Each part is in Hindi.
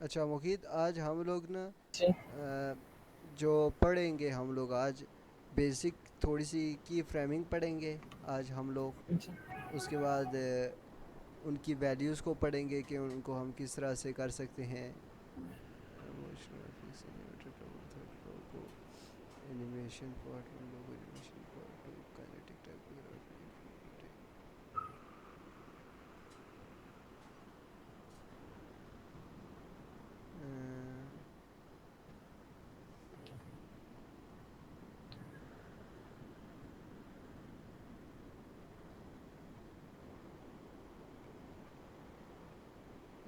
अच्छा मुकीद, आज हम लोग ना जी। जो पढ़ेंगे हम लोग आज बेसिक थोड़ी सी की फ्रेमिंग पढ़ेंगे आज हम लोग। जी। उसके बाद उनकी वैल्यूज़ को पढ़ेंगे कि उनको हम किस तरह से कर सकते हैं। इमोशनल सिनेमेटिक थर्ड लो को animation part one, logo animation part two, kinetic typography.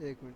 एक मिनट।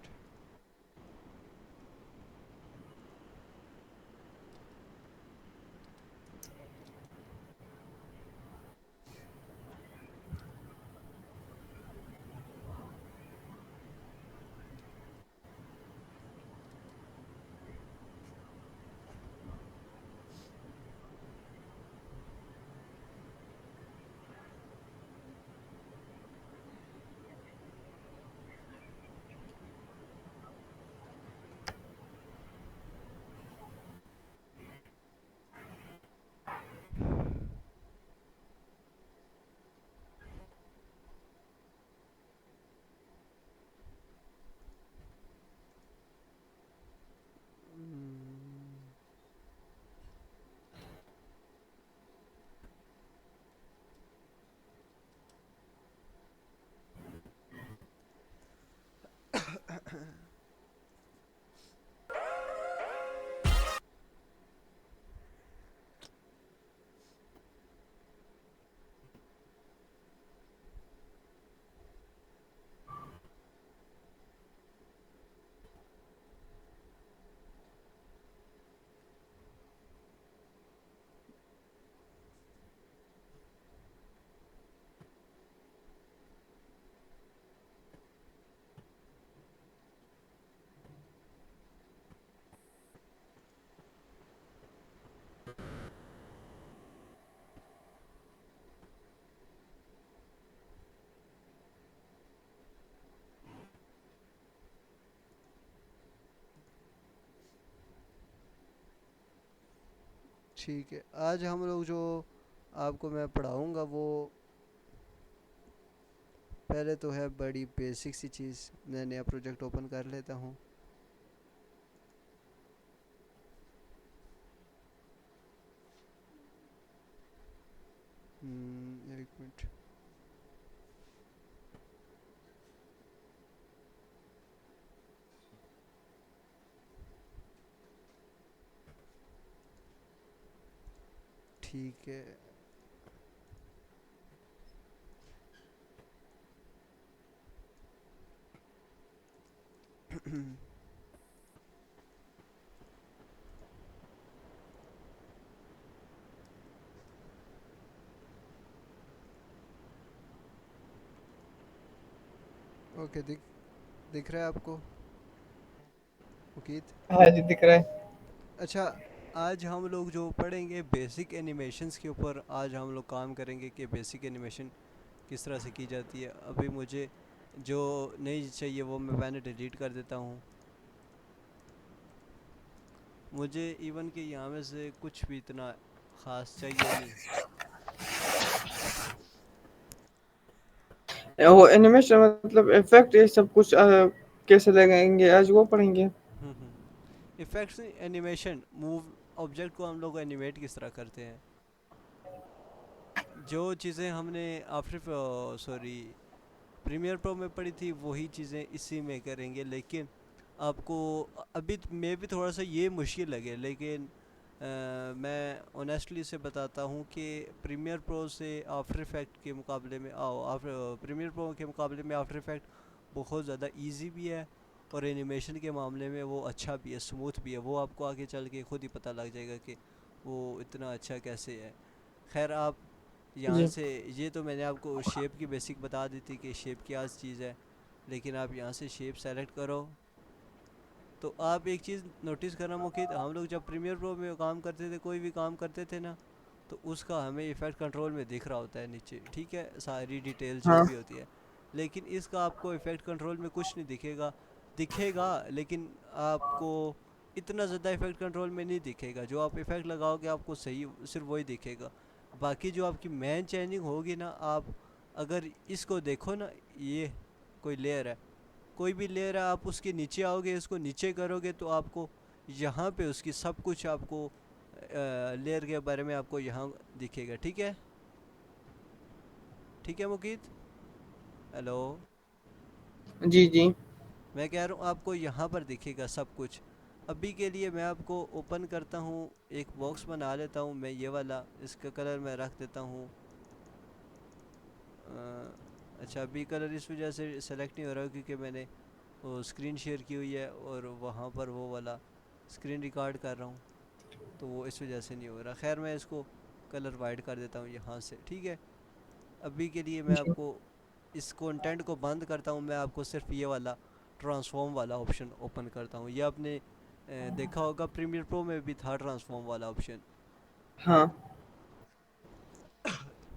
ठीक है, आज हम लोग जो आपको मैं पढ़ाऊँगा वो पहले तो है बड़ी बेसिक सी चीज़। मैं नया प्रोजेक्ट ओपन कर लेता हूँ। एक मिनट। ठीक है। ओके, दिख दिख रहा है आपको मुकीत? हाँ जी, दिख रहा है। अच्छा, आज हम लोग जो पढ़ेंगे बेसिक एनिमेशंस के ऊपर आज हम लोग काम करेंगे कि बेसिक एनिमेशन किस तरह से की जाती है। अभी मुझे जो नहीं चाहिए वो मैं पहले डिलीट कर देता हूँ। मुझे इवन कि यहाँ में से कुछ भी इतना ख़ास चाहिए नहीं। वो एनिमेशन मतलब इफेक्ट ये सब कुछ कैसे लगाएंगे आज वो पढ़ेंगे। इफ़ेक्ट्स एनिमेशन मूव ऑब्जेक्ट को हम लोग एनिमेट किस तरह करते हैं। जो चीज़ें हमने आफ्टर सॉरी प्रीमियर प्रो में पढ़ी थी वही चीज़ें इसी में करेंगे। लेकिन आपको अभी मे भी थोड़ा सा ये मुश्किल लगे, लेकिन मैं ऑनेस्टली से बताता हूँ कि प्रीमियर प्रो से आफ्टर इफेक्ट के मुकाबले में आफ्टर प्रीमियर प्रो के मुकाबले में आफ्टर इफेक्ट बहुत ज़्यादा इजी भी है। और एनिमेशन के मामले में वो अच्छा भी है, स्मूथ भी है। वो आपको आगे चल के खुद ही पता लग जाएगा कि वो इतना अच्छा कैसे है। खैर, आप यहाँ जी। से ये तो मैंने आपको शेप की बेसिक बता दी थी कि शेप क्या चीज़ है। लेकिन आप यहाँ से शेप सेलेक्ट करो तो आप एक चीज़ नोटिस करना मुखित, हम लोग जब प्रीमियर प्रो में काम करते थे, कोई भी काम करते थे ना, तो उसका हमें इफ़ेक्ट कंट्रोल में दिख रहा होता है नीचे, ठीक है, सारी डिटेल जो हाँ। भी होती है। लेकिन इसका आपको इफ़ेक्ट कंट्रोल में कुछ नहीं दिखेगा। दिखेगा लेकिन आपको इतना ज़्यादा इफेक्ट कंट्रोल में नहीं दिखेगा। जो आप इफेक्ट लगाओगे आपको सही सिर्फ वही दिखेगा। बाकी जो आपकी मेन चेंजिंग होगी ना, आप अगर इसको देखो ना, ये कोई लेयर है, कोई भी लेयर है, आप उसके नीचे आओगे, इसको नीचे करोगे तो आपको यहाँ पे उसकी सब कुछ आपको लेयर के बारे में आपको यहाँ दिखेगा। ठीक है, ठीक है मुकीत, हेलो। जी जी। मैं कह रहा हूँ आपको यहाँ पर दिखेगा सब कुछ। अभी के लिए मैं आपको ओपन करता हूँ, एक बॉक्स बना लेता हूँ मैं, ये वाला, इसका कलर मैं रख देता हूँ अच्छा, अभी कलर इस वजह से सेलेक्ट नहीं हो रहा क्योंकि मैंने वो स्क्रीन शेयर की हुई है और वहाँ पर वो वाला स्क्रीन रिकॉर्ड कर रहा हूँ, तो वो इस वजह से नहीं हो रहा। खैर मैं इसको कलर वाइड कर देता हूँ यहाँ से, ठीक है। अभी के लिए मैं जी आपको इस कंटेंट को बंद करता हूँ, मैं आपको सिर्फ ये वाला ट्रांसफॉर्म वाला ऑप्शन ओपन करता हूँ। ये आपने देखा होगा प्रीमियर प्रो में भी था ट्रांसफॉर्म वाला ऑप्शन। हाँ।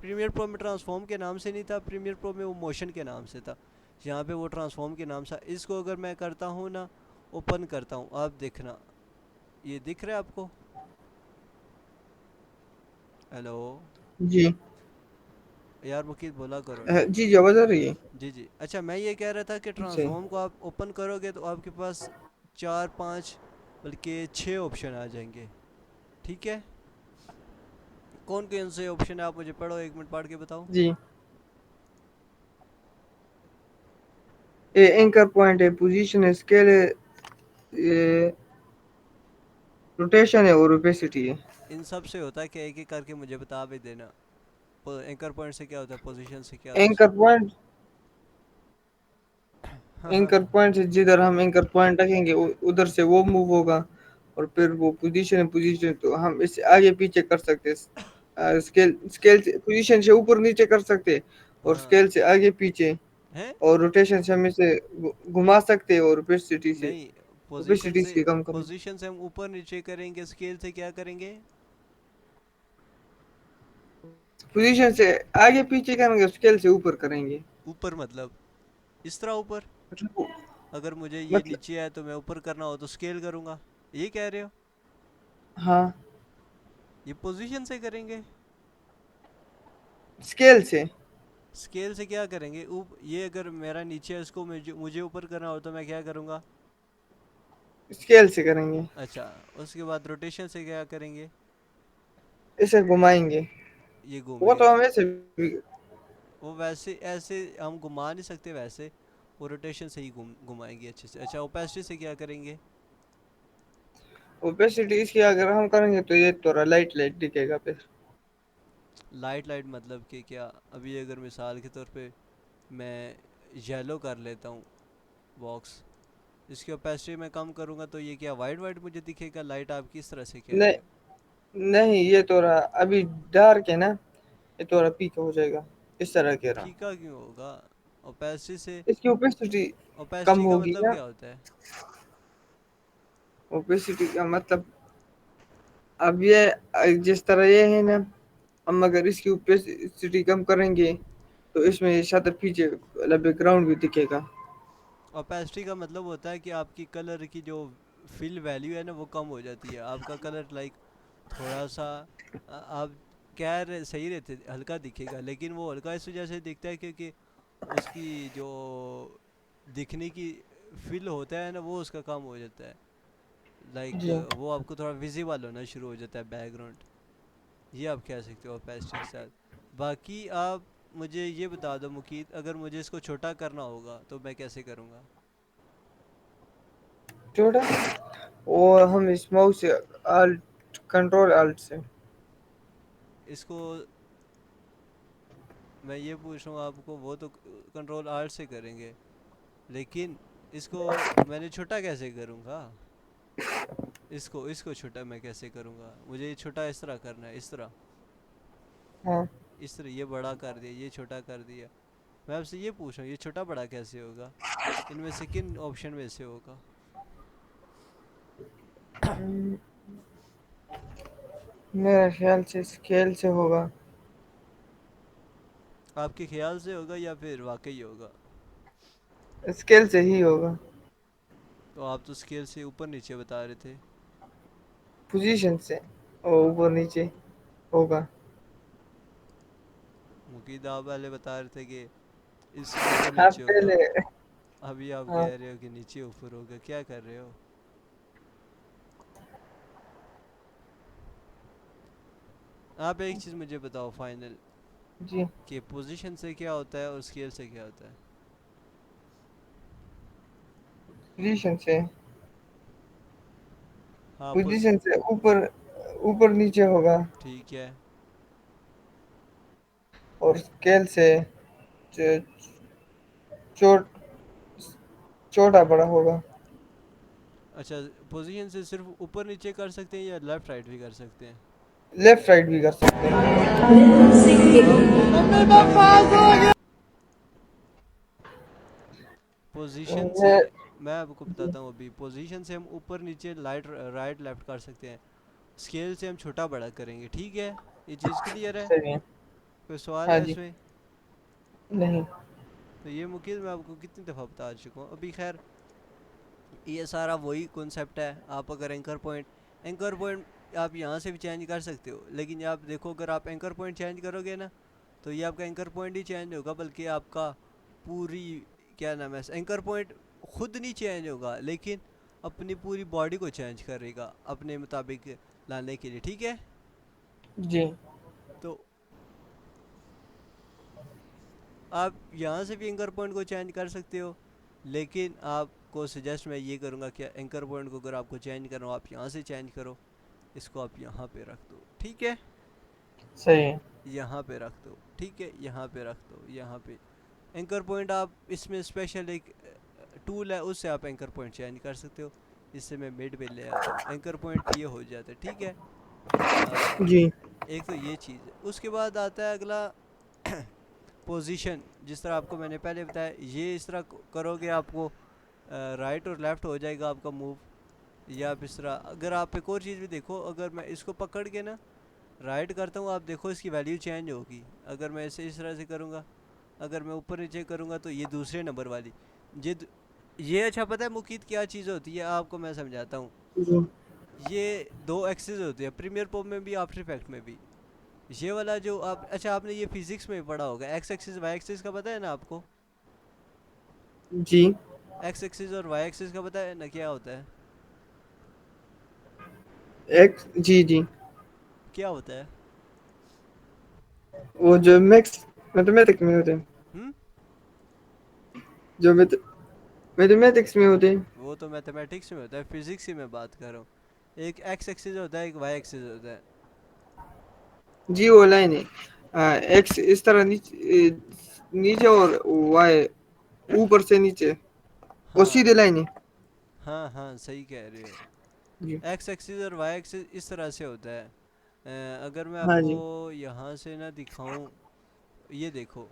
प्रीमियर प्रो में ट्रांसफॉर्म के नाम से नहीं था, प्रीमियर प्रो में वो मोशन के नाम से था। यहाँ पे वो ट्रांसफॉर्म के नाम से। इसको अगर मैं करता हूँ ना, ओपन करता हूँ, आप देखना, ये दिख रहा है आपको, हेलो। जी यार मुकीत बोला करो ना। जी जी, आवाज आ रही है। जी जी, अच्छा मैं ये कह रहा था कि सही। ट्रांसफॉर्म को आप ओपन करोगे तो आपके पास चार पाँच बल्कि छः ऑप्शन आ जाएंगे। ठीक है, कौन कौन से ऑप्शन है आप मुझे पढ़ो, एक मिनट पढ़ के बताओ। जी, ये एंकर पॉइंट है, पोजीशन है, स्केल है, ये रोटेशन है और ओपेसिटी है। इन सब से होता है कि एक एक करके मुझे बता भी देना। एंकर पॉइंट से क्या होता है, पोजीशन से क्या होता एंकर पॉइंट, है। हाँ हाँ। एंकर पॉइंट से जिधर हम एंकर पॉइंट रखेंगे उधर से वो मूव होगा। और फिर वो पोजीशन है, पोजीशन तो हम इससे आगे पीछे कर सकते हैं। स्केल, स्केल से पोजीशन से ऊपर नीचे कर सकते हैं, और हाँ स्केल से आगे पीछे। है। और रोटेशन से हम इसे घुमा सकते हैं, और ओपेसिटी से, नहीं, पोजीशन ओपेसिटी से, से कम कर। पोजीशन से हम ऊपर नीचे करेंगे, स्केल से क्या करेंगे? पोजीशन से आगे पीछे करेंगे, स्केल से ऊपर करेंगे। ऊपर मतलब इस तरह ऊपर? मतलब, अगर मुझे ये मतलब नीचे है तो मैं ऊपर करना हो तो स्केल करूँगा, ये कह रहे हो? हाँ, ये पोजीशन से करेंगे? स्केल से, स्केल से क्या करेंगे? ये अगर मेरा नीचे है, इसको मुझे मुझे ऊपर करना हो तो मैं क्या करूँगा? स्केल से करेंगे। अच्छा, उसके बाद रोटेशन से क्या करेंगे? इसे घुमाएंगे। ये वो तो घूमेगा। हम ऐसे भी, वो वैसे ऐसे हम घुमा नहीं सकते वैसे, वो रोटेशन से ही घुमाएंगे अच्छे से। अच्छा, ओपेसिटी से क्या करेंगे? ओपेसिटी इसकी अगर हम करेंगे तो ये थोड़ा लाइट लाइट दिखेगा फिर। लाइट लाइट मतलब कि क्या? अभी अगर मिसाल के तौर पे मैं येलो कर लेता हूँ बॉक्स, इसकी ओपेसिटी मैं कम करूँगा तो ये क्या वाइट वाइट मुझे दिखेगा? लाइट आप किस तरह से कह रहे हो? नहीं नहीं, ये थोड़ा अभी डार्क है ना, ये थोड़ा पीक हो जाएगा, इस तरह कह रहा हूँ। फीका क्यों होगा ओपेसिटी से? इसकी ओपेसिटी कम ओपेसिटी का होगी मतलब ना। क्या होता है? ओपेसिटी का मतलब, अब ये जिस तरह ये है ना, हम अगर इसकी ओपेसिटी कम करेंगे तो इसमें शायद पीछे वाला बैकग्राउंड भी दिखेगा। ओपेसिटी का मतलब होता है कि आपकी कलर की जो फिल वैल्यू है ना वो कम हो जाती है। आपका कलर लाइक थोड़ा सा आप कह रहे सही रहते हल्का दिखेगा, लेकिन वो हल्का इस वजह से दिखता है क्योंकि उसकी जो दिखने की फील होता है ना वो उसका कम हो जाता है। लाइक जी। वो आपको थोड़ा विजिबल होना शुरू हो जाता है बैकग्राउंड। ये आप कह सकते हो ओपेसिटी के साथ। बाकी आप मुझे ये बता दो मुकीत, अगर मुझे इसको छोटा करना होगा तो मैं कैसे करूँगा? छोटा, और हम इस माउस से अल्ट, कंट्रोल अल्ट से। इसको मैं ये पूछ रहा हूँ आपको, वो तो कंट्रोल आर्ट से करेंगे, लेकिन इसको मैंने छोटा कैसे करूँगा? इसको इसको छोटा मैं कैसे करूँगा? मुझे ये छोटा इस तरह करना है, इस तरह, हाँ। इस तरह। ये बड़ा कर दिया, ये छोटा कर दिया। मैं आपसे ये पूछ रहा हूँ ये छोटा बड़ा कैसे होगा? इनमें से किन ऑप्शन में से होगा? मेरे ख्याल से स्केल से होगा। आपके ख्याल से होगा या फिर वाकई होगा? स्केल से ही होगा। तो आप तो स्केल से ऊपर नीचे बता रहे थे। पोजीशन से और ऊपर नीचे होगा। मुकीद आप पहले बता रहे थे कि इससे ऊपर हाँ नीचे होगा। पहले। अभी आप हाँ कह रहे हो कि नीचे ऊपर होगा, क्या कर रहे हो? आप एक चीज़ मुझे बताओ फाइनल, जी। कि पोजीशन से क्या होता है और स्केल से क्या होता है? पोजीशन से, हाँ पोजीशन से ऊपर, ऊपर नीचे होगा। ठीक है। और स्केल से च- चोट छोटा बड़ा होगा। अच्छा, पोजीशन से सिर्फ ऊपर नीचे कर सकते हैं या लेफ़्ट राइट भी कर सकते हैं? लेफ्ट राइट भी कर सकते हैं। पोजीशन से, ये मैं आपको बताता हूँ, अभी पोजीशन से हम ऊपर नीचे लाइट राइट लेफ्ट कर सकते हैं। स्केल से हम छोटा बड़ा करेंगे, ठीक है? ये चीज़ क्लियर है? सही है। कोई सवाल हाँ है जी। इसमें? नहीं। तो ये मुकीद मैं आपको कितनी दफ़ा बता चुका हूँ अभी। खैर, ये सारा वही कॉन्सेप्ट है। आप अगर एंकर पॉइंट आप यहाँ से भी चेंज कर सकते हो, लेकिन आप देखो अगर आप एंकर पॉइंट चेंज करोगे ना, तो ये आपका एंकर पॉइंट ही चेंज होगा, बल्कि आपका पूरी, क्या नाम है, एंकर पॉइंट खुद नहीं चेंज होगा, लेकिन अपनी पूरी बॉडी को चेंज करेगा अपने मुताबिक लाने के लिए, ठीक है? जी। तो आप यहाँ से भी एंकर पॉइंट को चेंज कर सकते हो, लेकिन आपको सजेस्ट मैं ये करूँगा कि एंकर पॉइंट को अगर आपको चेंज करना हो, आप यहाँ से चेंज करो। इसको आप यहाँ पे रख दो, ठीक है? सही है। यहाँ पे रख दो, ठीक है? यहाँ पे रख दो, यहाँ पे एंकर पॉइंट आप इसमें स्पेशल एक टूल है, उससे आप एंकर पॉइंट चेंज कर सकते हो। इससे मैं मिड पे ले आता हूँ, एंकर पॉइंट ये हो जाता है, ठीक है? जी। एक तो ये चीज़ है। उसके बाद आता है अगला पोजीशन। जिस तरह आपको मैंने पहले बताया, ये इस तरह करोगे आपको राइट और लेफ़्ट हो जाएगा आपका मूव। या आप इस तरह, अगर आप एक और चीज़ भी देखो, अगर मैं इसको पकड़ के ना राइट करता हूँ, आप देखो इसकी वैल्यू चेंज होगी। अगर मैं इसे इस तरह से करूँगा, अगर मैं ऊपर नीचे करूँगा, तो ये दूसरे नंबर वाली, ये ये अच्छा, पता है मुकीद क्या चीज़ होती है? आपको मैं समझाता हूँ। जी। ये दो एक्सिस होते हैं, प्रीमियर प्रो में भी आफ्टर इफेक्ट में भी। ये वाला जो आप, अच्छा आपने ये फिजिक्स में पढ़ा होगा, एक्स एक्सिस वाई एक्सिस का पता है ना आपको? जी। एक्स एक्सिस और वाई एक्सिस का पता है ना क्या होता है? एक्स, जी जी। क्या होता है? वो जो मैथ्स, मैथमेटिक्स में होते हैं। हम्म। जो मैथमेटिक्स में होते हैं। वो तो मैथमेटिक्स में होता है, फिजिक्स की मैं बात कर रहा हूँ। एक एक्स एक्सिस होता है, एक वाई एक्सिस होता है। जी वो लाइन है, एक्स इस तरह नीचे, नीचे और वाई ऊपर से नीचे, वो हाँ सीधे लाइन है। हाँ हाँ, सही कह रहे हो। जी। एक्स एक्सिस और वाई एक्सिस इस तरह से होता है। अगर मैं हाँ आपको जी। यहाँ से ना दिखाऊं, ये देखो,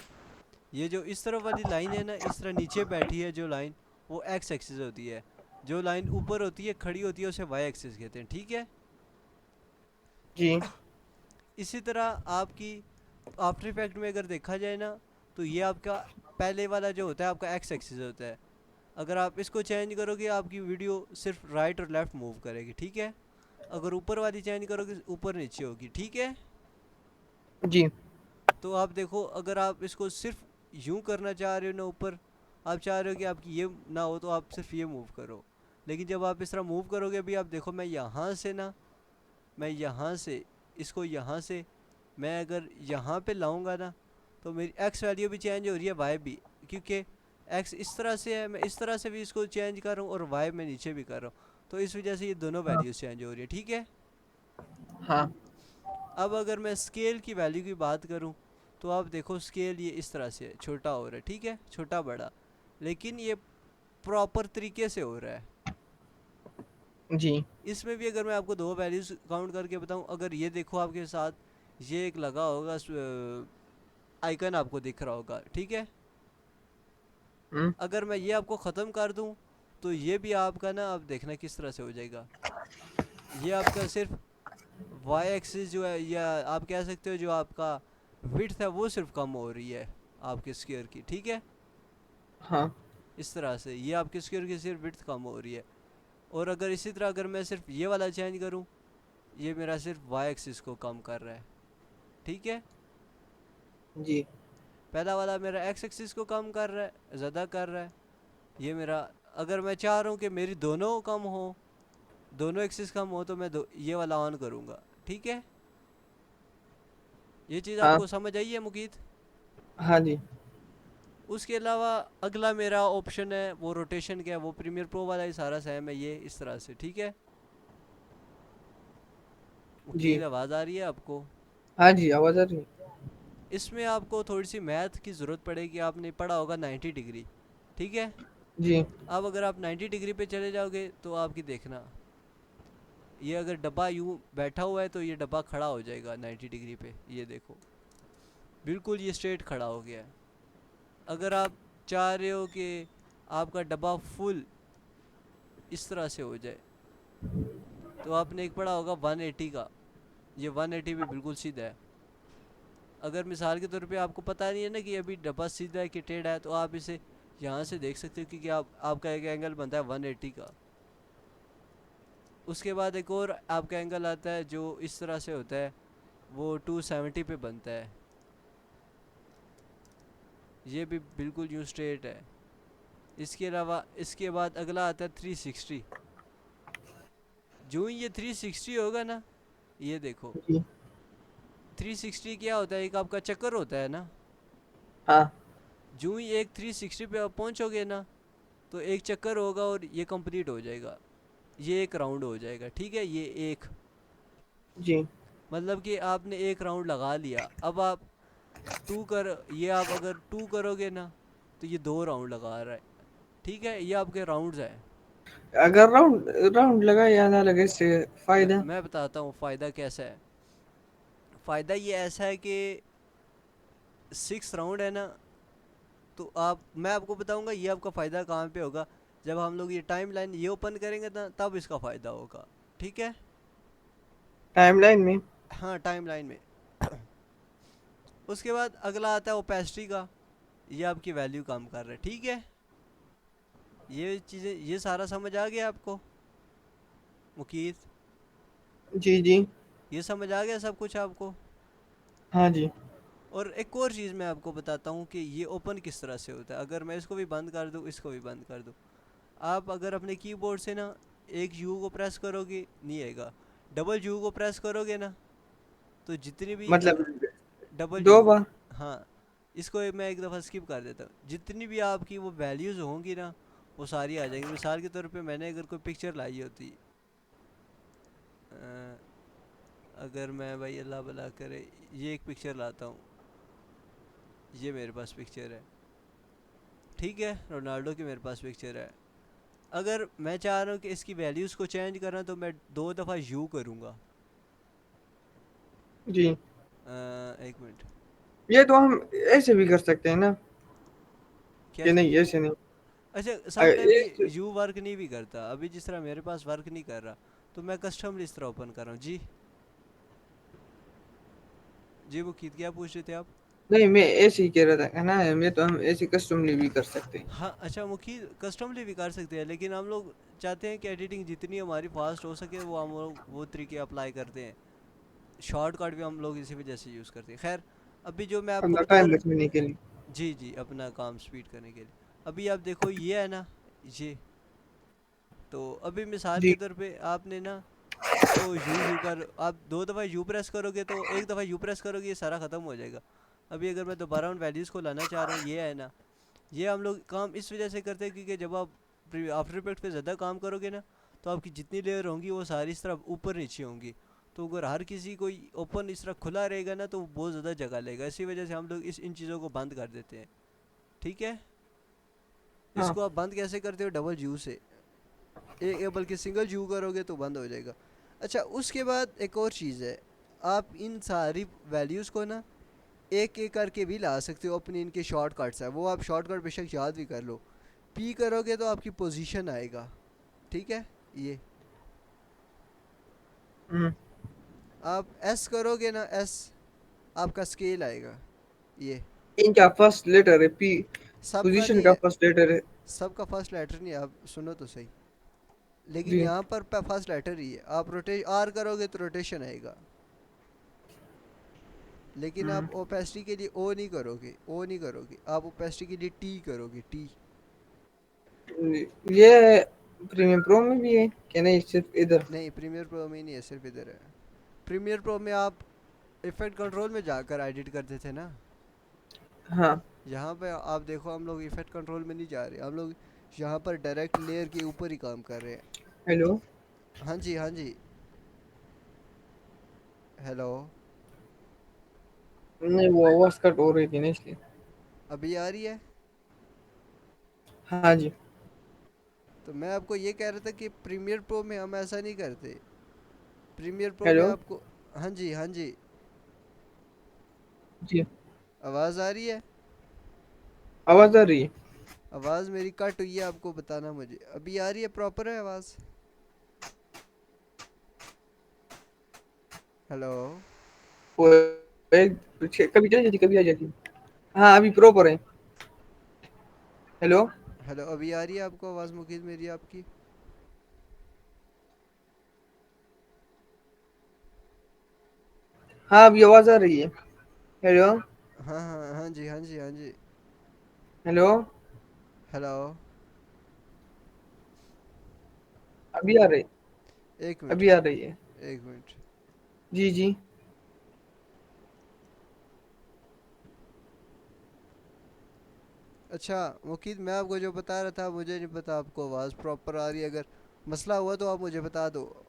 ये जो इस तरफ वाली लाइन है ना, इस तरह नीचे बैठी है जो लाइन, वो एक्स एक्सिस होती है। जो लाइन ऊपर होती है, खड़ी होती है, उसे वाई एक्सिस कहते हैं, ठीक है? जी। इसी तरह आपकी आफ्टर इफेक्ट में अगर देखा जाए ना, तो ये आपका पहले वाला जो होता है आपका एक्स एक्सिस होता है। अगर आप इसको चेंज करोगे, आपकी वीडियो सिर्फ राइट और लेफ्ट मूव करेगी, ठीक है? अगर ऊपर वाली चेंज करोगे, ऊपर नीचे होगी, ठीक है? जी। तो आप देखो, अगर आप इसको सिर्फ यूं करना चाह रहे हो ना ऊपर, आप चाह रहे हो कि आपकी ये ना हो, तो आप सिर्फ ये मूव करो। लेकिन जब आप इस तरह मूव करोगे, अभी आप देखो, मैं यहाँ से ना, मैं यहाँ से, इसको यहाँ से मैं अगर यहाँ पे लाऊंगा ना, तो मेरी एक्स वैल्यू भी चेंज हो रही है, वाई भी, क्योंकि एक्स इस तरह से है, मैं इस तरह से भी इसको चेंज कर रहा हूँ, और वाई मैं नीचे भी कर रहा हूँ। तो इस वजह से ये दोनों हाँ। वैल्यूज चेंज हो रही है, ठीक है? हाँ। अब अगर मैं स्केल की वैल्यू की बात करूं, तो आप देखो स्केल ये इस तरह से छोटा हो रहा है, ठीक है? छोटा बड़ा, लेकिन ये प्रॉपर तरीके से हो रहा है। जी। इसमें भी अगर मैं आपको दो वैल्यूज काउंट करके बताऊं, अगर ये देखो आपके साथ, ये एक लगा होगा आइकन, आपको दिख रहा होगा, ठीक है? हम्म। अगर मैं ये आपको ख़त्म कर दूं, तो ये भी आपका ना, आप देखना किस तरह से हो जाएगा। ये आपका सिर्फ वाई एक्सिस जो है, या आप कह सकते हो जो आपका विड्थ है, वो सिर्फ कम हो रही है आपके स्क्वायर की, ठीक है? हाँ। इस तरह से ये आपके स्क्वायर की सिर्फ विड्थ कम हो रही है। और अगर इसी तरह अगर मैं सिर्फ ये वाला चेंज करूँ, ये मेरा सिर्फ वाई एक्सिस को कम कर रहा है, ठीक है। जी पहला वाला मेरा एक्स एक्सिस को कम कर रहा है, ज़्यादा कर रहा है। ये मेरा, अगर मैं चाह रहा हूँ कि मेरी दोनों कम हो, दोनों एक्सिस कम हो, तो मैं ये वाला ऑन करूँगा, ठीक है। ये चीज़ हाँ आपको समझ आई है मुकीत? हाँ जी उसके अलावा अगला मेरा ऑप्शन है वो रोटेशन का है, वो प्रीमियर प्रो वाला ही सारा सेम है, ये इस तरह से, ठीक है। जी। मुकीत आवाज़ आ रही है आपको? हाँ जी, आवाज़ आ रही है। इसमें आपको थोड़ी सी मैथ की ज़रूरत पड़ेगी, आपने पढ़ा होगा 90 डिग्री, ठीक है। जी अब अगर आप 90 डिग्री पे चले जाओगे तो आपकी देखना, ये अगर डब्बा यूं बैठा हुआ है तो ये डब्बा खड़ा हो जाएगा 90 डिग्री पे, ये देखो बिल्कुल ये स्ट्रेट खड़ा हो गया है। अगर आप चाह रहे हो कि आपका डब्बा फुल इस तरह से हो जाए, तो आपने एक पढ़ा होगा 180 का, ये 180 भी बिल्कुल सीधा है। अगर मिसाल के तौर पे आपको पता नहीं है ना कि अभी डब्बा सीधा है कि टेढ़ा है, तो आप इसे यहाँ से देख सकते हो कि आपका एक एंगल बनता है 180 का। उसके बाद एक और आपका एंगल आता है जो इस तरह से होता है, वो 270 पे बनता है, ये भी बिल्कुल यूँ स्ट्रेट है। इसके अलावा इसके बाद अगला आता है 360। जो ही ये 360 होगा ना, ये देखो जी। 360 क्या होता है, एक आपका चक्कर होता है ना। हाँ जो ही एक 360 पे आप पहुंचोगे ना, तो एक चक्कर होगा और ये कंप्लीट हो जाएगा, ये एक राउंड हो जाएगा, ठीक है। ये एक, जी। मतलब कि आपने एक राउंड लगा लिया। अब आप टू कर, ये आप अगर टू करोगे ना, तो ये दो राउंड लगा रहा है, ठीक है। ये आपके राउंड्स हैं। अगर राउंड राउंड लगा या ना लगे, इससे फायदा। मैं बताता हूँ फ़ायदा कैसा है। फ़ायदा ये ऐसा है कि 6 राउंड है ना, तो आप, मैं आपको बताऊंगा ये आपका फ़ायदा कहाँ पे होगा। जब हम लोग ये टाइम लाइन ये ओपन करेंगे ना, तब इसका फ़ायदा होगा, ठीक है। टाइमलाइन में। हाँ, टाइम लाइन में। उसके बाद अगला आता है ओपेसिटी का, ये आपकी वैल्यू कम कर रहा है, ठीक है। ये चीज़ें, ये सारा समझ आ गया आपको मुकीत? जी जी। ये समझ आ गया सब कुछ आपको? हाँ जी। और एक और चीज़ मैं आपको बताता हूँ कि ये ओपन किस तरह से होता है। अगर मैं इसको भी बंद कर दूँ, इसको भी बंद कर दूँ, आप अगर अपने कीबोर्ड से ना एक यू को प्रेस करोगे नहीं आएगा, डबल यू को प्रेस करोगे ना, तो जितनी भी मतलब डबल दो यू, बार। हाँ, इसको मैं एक दफ़ा स्किप कर देता हूँ। जितनी भी आपकी वो वैल्यूज़ होंगी ना, वो सारी आ जाएंगी। मिसाल के तौर पे मैंने अगर कोई पिक्चर लाई होती, अ, अगर मैं भाई अल्लाह भला करे ये एक पिक्चर लाता हूँ, ये मेरे पास पिक्चर है, ठीक है, रोनाल्डो की मेरे पास पिक्चर है। अगर मैं चाह रहा हूँ कि इसकी वैल्यूज़ को चेंज करना, तो मैं दो दफ़ा यू करूँगा। जी। एक मिनट, ये तो हम ऐसे भी कर सकते हैं ना, कि कैसे? नहीं ऐसे नहीं। अच्छा, सम टाइम ये एक यू वर्क नहीं भी करता, अभी जिस तरह मेरे पास वर्क नहीं कर रहा, तो मैं कस्टमली इस तरह ओपन कर रहा हूँ जी। जी वो क्या पूछ रहे थे आप? नहीं, मैं ऐसे ही कह रहा था, है ना, मैं तो हम ऐसे कस्टमली भी कर सकते हैं। हाँ, अच्छा, मुखी कस्टमली भी कर सकते हैं, लेकिन हम लोग चाहते हैं कि एडिटिंग जितनी हमारी फास्ट हो सके, वो हम लोग वो तरीके अप्लाई करते हैं। शॉर्टकट भी हम लोग इसी वजह से यूज़ करते हैं। खैर, अभी जो मैं आपको अपना बता टाइम रहा, बचाने के लिए। जी जी, अपना काम स्पीड करने के लिए। अभी आप देखो ये है ना, ये, तो अभी मिसाल के जी। तौर पे आपने ना इसको यू कर, आप दो दफ़ा यू प्रेस करोगे, तो एक दफ़ा यू प्रेस करोगे ये सारा ख़त्म हो जाएगा। अभी अगर मैं दोबारा उन वैल्यूज़ को लाना चाह रहा हूँ, ये है ना, ये हम लोग काम इस वजह से करते हैं क्योंकि जब आप आफ्टर इफेक्ट पे ज़्यादा काम करोगे ना, तो आपकी जितनी लेयर होंगी वो सारी इस तरह ऊपर नीचे होंगी। तो अगर हर किसी को ओपन इस तरह खुला रहेगा ना, तो वो बहुत ज़्यादा जगह लेगा। इसी वजह से हम लोग इन चीज़ों को बंद कर देते हैं, ठीक है। हाँ। इसको आप बंद कैसे करते हो? डबल यू से, एक बल्कि सिंगल यू करोगे तो बंद हो जाएगा। अच्छा, उसके बाद एक और चीज़ है, आप इन सारी वैल्यूज़ को ना एक एक करके भी ला सकते हो। अपने इनके शॉर्टकट्स है, वो आप शॉर्टकट बेशक याद भी कर लो। पी करोगे तो आपकी पोजीशन आएगा, ठीक है। ये हम्म। आप एस करोगे ना, एस आपका स्केल आएगा, ये इनका फर्स्ट लेटर है पी। सबका पोजीशन नहीं का है, फर्स्ट लेटर है। सबका फर्स्ट लेटर नहीं है, आप सुनो तो सही। लेकिन जी। यहाँ पर फर्स्ट लेटर ही है। आप रोटे आर करोगे तो रोटेशन आएगा, लेकिन हम्म, आप ओपेसिटी के लिए ओ नहीं करोगे, ओ नहीं करोगे, आप ओपेसिटी के लिए टी करोगे, टी। ये प्रीमियम प्रो में भी है क्या? नहीं, सिर्फ इधर। नहीं, प्रीमियर प्रो में ही नहीं है, सिर्फ इधर है। प्रीमियर प्रो में आप इफेक्ट कंट्रोल में जाकर एडिट करते थे ना। हाँ। यहाँ पे आप देखो, हम लोग इफेक्ट कंट्रोल में नहीं जा रहे, हम लोग यहाँ पर डायरेक्ट लेयर के ऊपर ही काम कर रहे हैं। हेलो। हाँ जी, हाँ जी। हेलो। नहीं, वो आवाज कट हो रही थी ना इसलिए। अभी आ रही है? हाँ जी। तो मैं आपको ये कह रहा था कि प्रीमियर प्रो में हम ऐसा नहीं करते। प्रीमियर प्रो में हेलो। आपको, हाँ जी, हाँ जी, जी। आवाज़ आ रही है? आवाज आ रही है। आवाज़ मेरी कट हुई है, आपको बताना मुझे। अभी आ रही है, प्रॉपर है आवाज़? हेलो। वो कभी चली जाती, कभी आ जाती। हाँ, अभी प्रॉपर है। हेलो। हेलो, अभी आ रही है आपको आवाज़ मुकीद मेरी, आपकी? हाँ, अभी आवाज आ रही है। हेलो। हाँ हाँ हाँ जी, हाँ जी, हाँ जी। हेलो। हेलो। अभी आ रही। एक मिनट, अभी आ रही है। एक मिनट। जी जी। अच्छा मुकीद, मैं आपको जो बता रहा था, मुझे नहीं पता आपको आवाज़ प्रॉपर आ रही है। अगर मसला हुआ तो आप मुझे बता दो।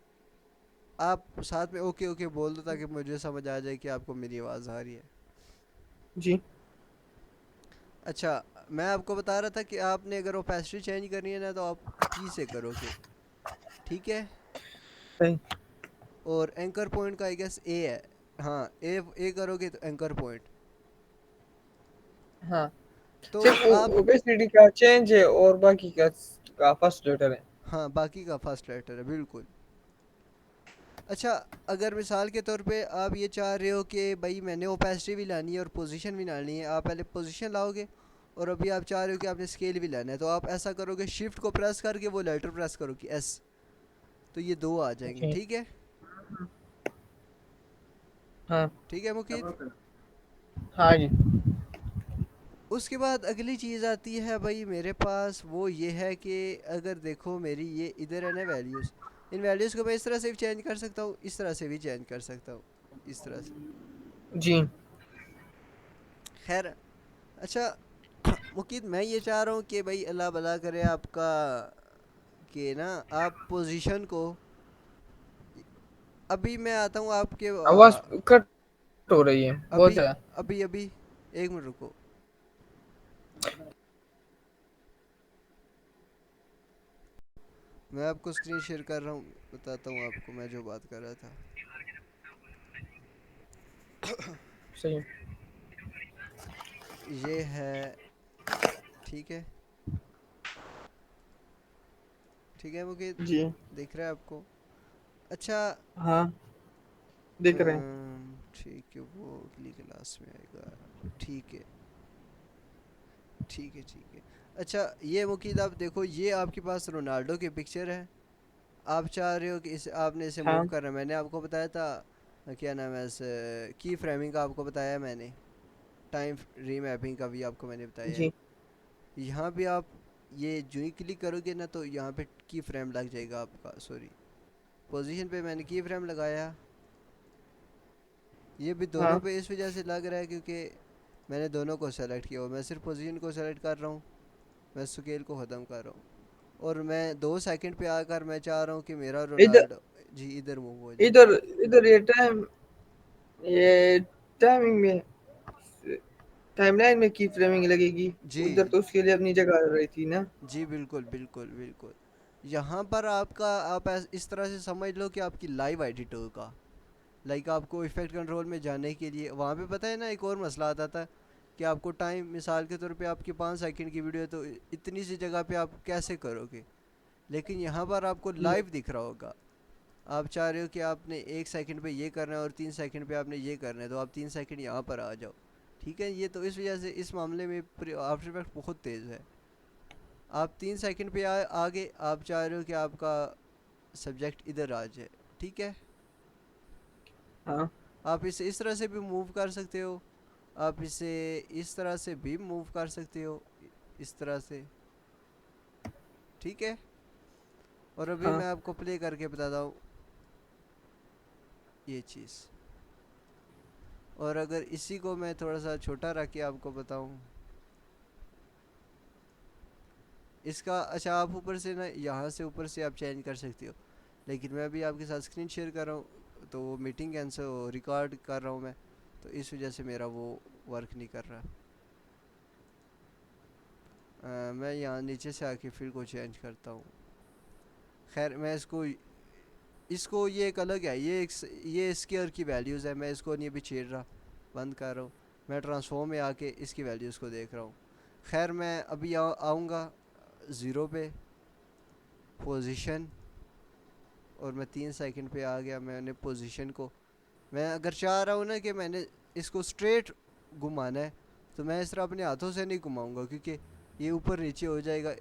आप साथ में ओके ओके बोल दो, ताकि मुझे समझ आ जाए कि आपको मेरी आवाज़ आ रही है। जी। अच्छा, मैं आपको बता रहा था कि आपने अगर ओपेसिटी चेंज करनी है ना, तो आप की से करोगे, ठीक है? सही। और एंकर पॉइंट का आई गेस ए है। हाँ, ए करोगे तो एंकर पॉइंट। हाँ, तो सिर्फ आप, ओपेसिटी का चेंज है और बाकी का फर्स्ट लेटर है। हाँ, बाकी का फर्स्ट लेटर है, बिल्कुल। अच्छा, अगर मिसाल के तौर पे आप ये चाह रहे हो कि भाई मैंने ओपेसिटी भी लानी है और पोजीशन भी लानी है, आप पहले पोजीशन लाओगे, और अभी आप चाह रहे हो कि आपने स्केल भी लाना है, तो आप ऐसा करोगे, शिफ्ट को प्रेस करके वो लेटर प्रेस करोगे, एस। तो ये दो आ जाएंगे, जी। ठीक है? हाँ। ठीक है मुकीद। हाँ जी। उसके बाद अगली चीज़ आती है भाई मेरे पास, वो ये है कि अगर देखो मेरी ये इधर है ना वैल्यूज़, इन वैल्यूज़ को मैं इस तरह से भी चेंज कर सकता हूँ, इस तरह से भी चेंज कर सकता हूँ, इस तरह से। जी। खैर, अच्छा मुकीद, मैं ये चाह रहा हूँ कि भाई अल्लाह भला करे आपका, कि ना आप पोजीशन को, अभी मैं आता हूँ आपके आवाज कट हो रही है बहुत अभी ज्यादा। अभी अभी एक मिनट रुको। मैं आपको स्क्रीन शेयर कर रहा हूँ, बताता हूँ आपको मैं जो बात कर रहा था। सही। ये है, ठीक है? ठीक है मुकीद, जी। दिख रहा है आपको? अच्छा, हाँ, देख रहे हैं। ठीक है, वो अगली क्लास में आएगा। ठीक है, ठीक है, ठीक है। अच्छा, ये मुकीद आप देखो, ये आपके पास रोनाल्डो की पिक्चर है। आप चाह रहे हो कि इसे, आपने इसे मूव हाँ। करना है। मैंने आपको बताया था, क्या नाम है इसे, की फ्रेमिंग का आपको बताया मैंने, टाइम रीमैपिंग का भी आपको मैंने बताया है। जी। यहाँ भी आप ये जो ही क्लिक करोगे ना, तो यहाँ पे की फ्रेम लग जाएगा आपका, सॉरी, पोजीशन पे मैंने की फ्रेम लगाया। ये भी दोनों हाँ। पे इस वजह से लग रहा है क्योंकि मैंने दोनों को सेलेक्ट किया हुआ। मैं सिर्फ पोजीशन को सेलेक्ट कर रहा हूँ, मैं स्केल को ख़त्म कर रहा हूँ, और मैं 2 सेकंड पे आकर मैं चाह रहा हूँ कि मेरा इधर रोनाल्डो जी इधर मूव हो जाए। इधर इधर ये टाइमिंग में टाइमलाइन में की फ्रेमिंग लगेगी। उधर जी तो उसके लिए अपनी जगह रही थी ना। जी, बिल्कुल बिल्कुल बिल्कुल। यहाँ पर आपका, आप इस तरह से समझ लो कि आपकी लाइव एडिट होगा। लाइक आपको इफेक्ट कंट्रोल में जाने के लिए वहाँ पे पता है ना, एक और मसला आता था कि आपको टाइम, मिसाल के तौर पे आपकी 5 सेकंड की वीडियो है, तो इतनी सी जगह पे आप कैसे करोगे? लेकिन यहाँ पर आपको जी। लाइव दिख रहा होगा। आप चाह रहे हो कि आपने 1 सेकंड पे ये करना है और 3 सेकंड पे आपने ये करना है, तो आप 3 सेकंड यहाँ पर आ जाओ। ठीक है, ये तो इस वजह से इस मामले में आफ्टर इफेक्ट बहुत तेज़ है। आप 3 सेकंड पे आगे, आप चाह रहे हो कि आपका सब्जेक्ट इधर आ जाए। ठीक है, हाँ आप इसे इस तरह से भी मूव कर सकते हो, आप इसे इस तरह से भी मूव कर सकते हो, इस तरह से। ठीक है, और अभी हाँ मैं आपको प्ले करके बताता हूँ ये चीज़। और अगर इसी को मैं थोड़ा सा छोटा रख के आपको बताऊँ इसका, अच्छा आप ऊपर से ना, यहाँ से ऊपर से आप चेंज कर सकते हो, लेकिन मैं अभी आपके साथ स्क्रीन शेयर कर रहा हूँ तो वो मीटिंग कैंसिल रिकॉर्ड कर रहा हूँ मैं, तो इस वजह से मेरा वो वर्क नहीं कर रहा। मैं यहाँ नीचे से आके फिर को चेंज करता हूँ। खैर मैं इसको इसको ये एक अलग है, ये स्केयर की वैल्यूज़ है, मैं इसको नहीं अभी छेड़ रहा, बंद कर रहा हूँ। मैं ट्रांसफॉर्म में आके इसकी वैल्यूज़ को देख रहा हूँ। खैर मैं अभी आऊँगा ज़ीरो पे, पोजीशन, और मैं 3 सेकंड पे आ गया। मैंने पोजीशन को, मैं अगर चाह रहा हूँ ना कि मैंने इसको स्ट्रेट घुमाना है, तो मैं इस तरह अपने हाथों से नहीं घुमाऊँगा क्योंकि ये ऊपर नीचे हो जाएगा।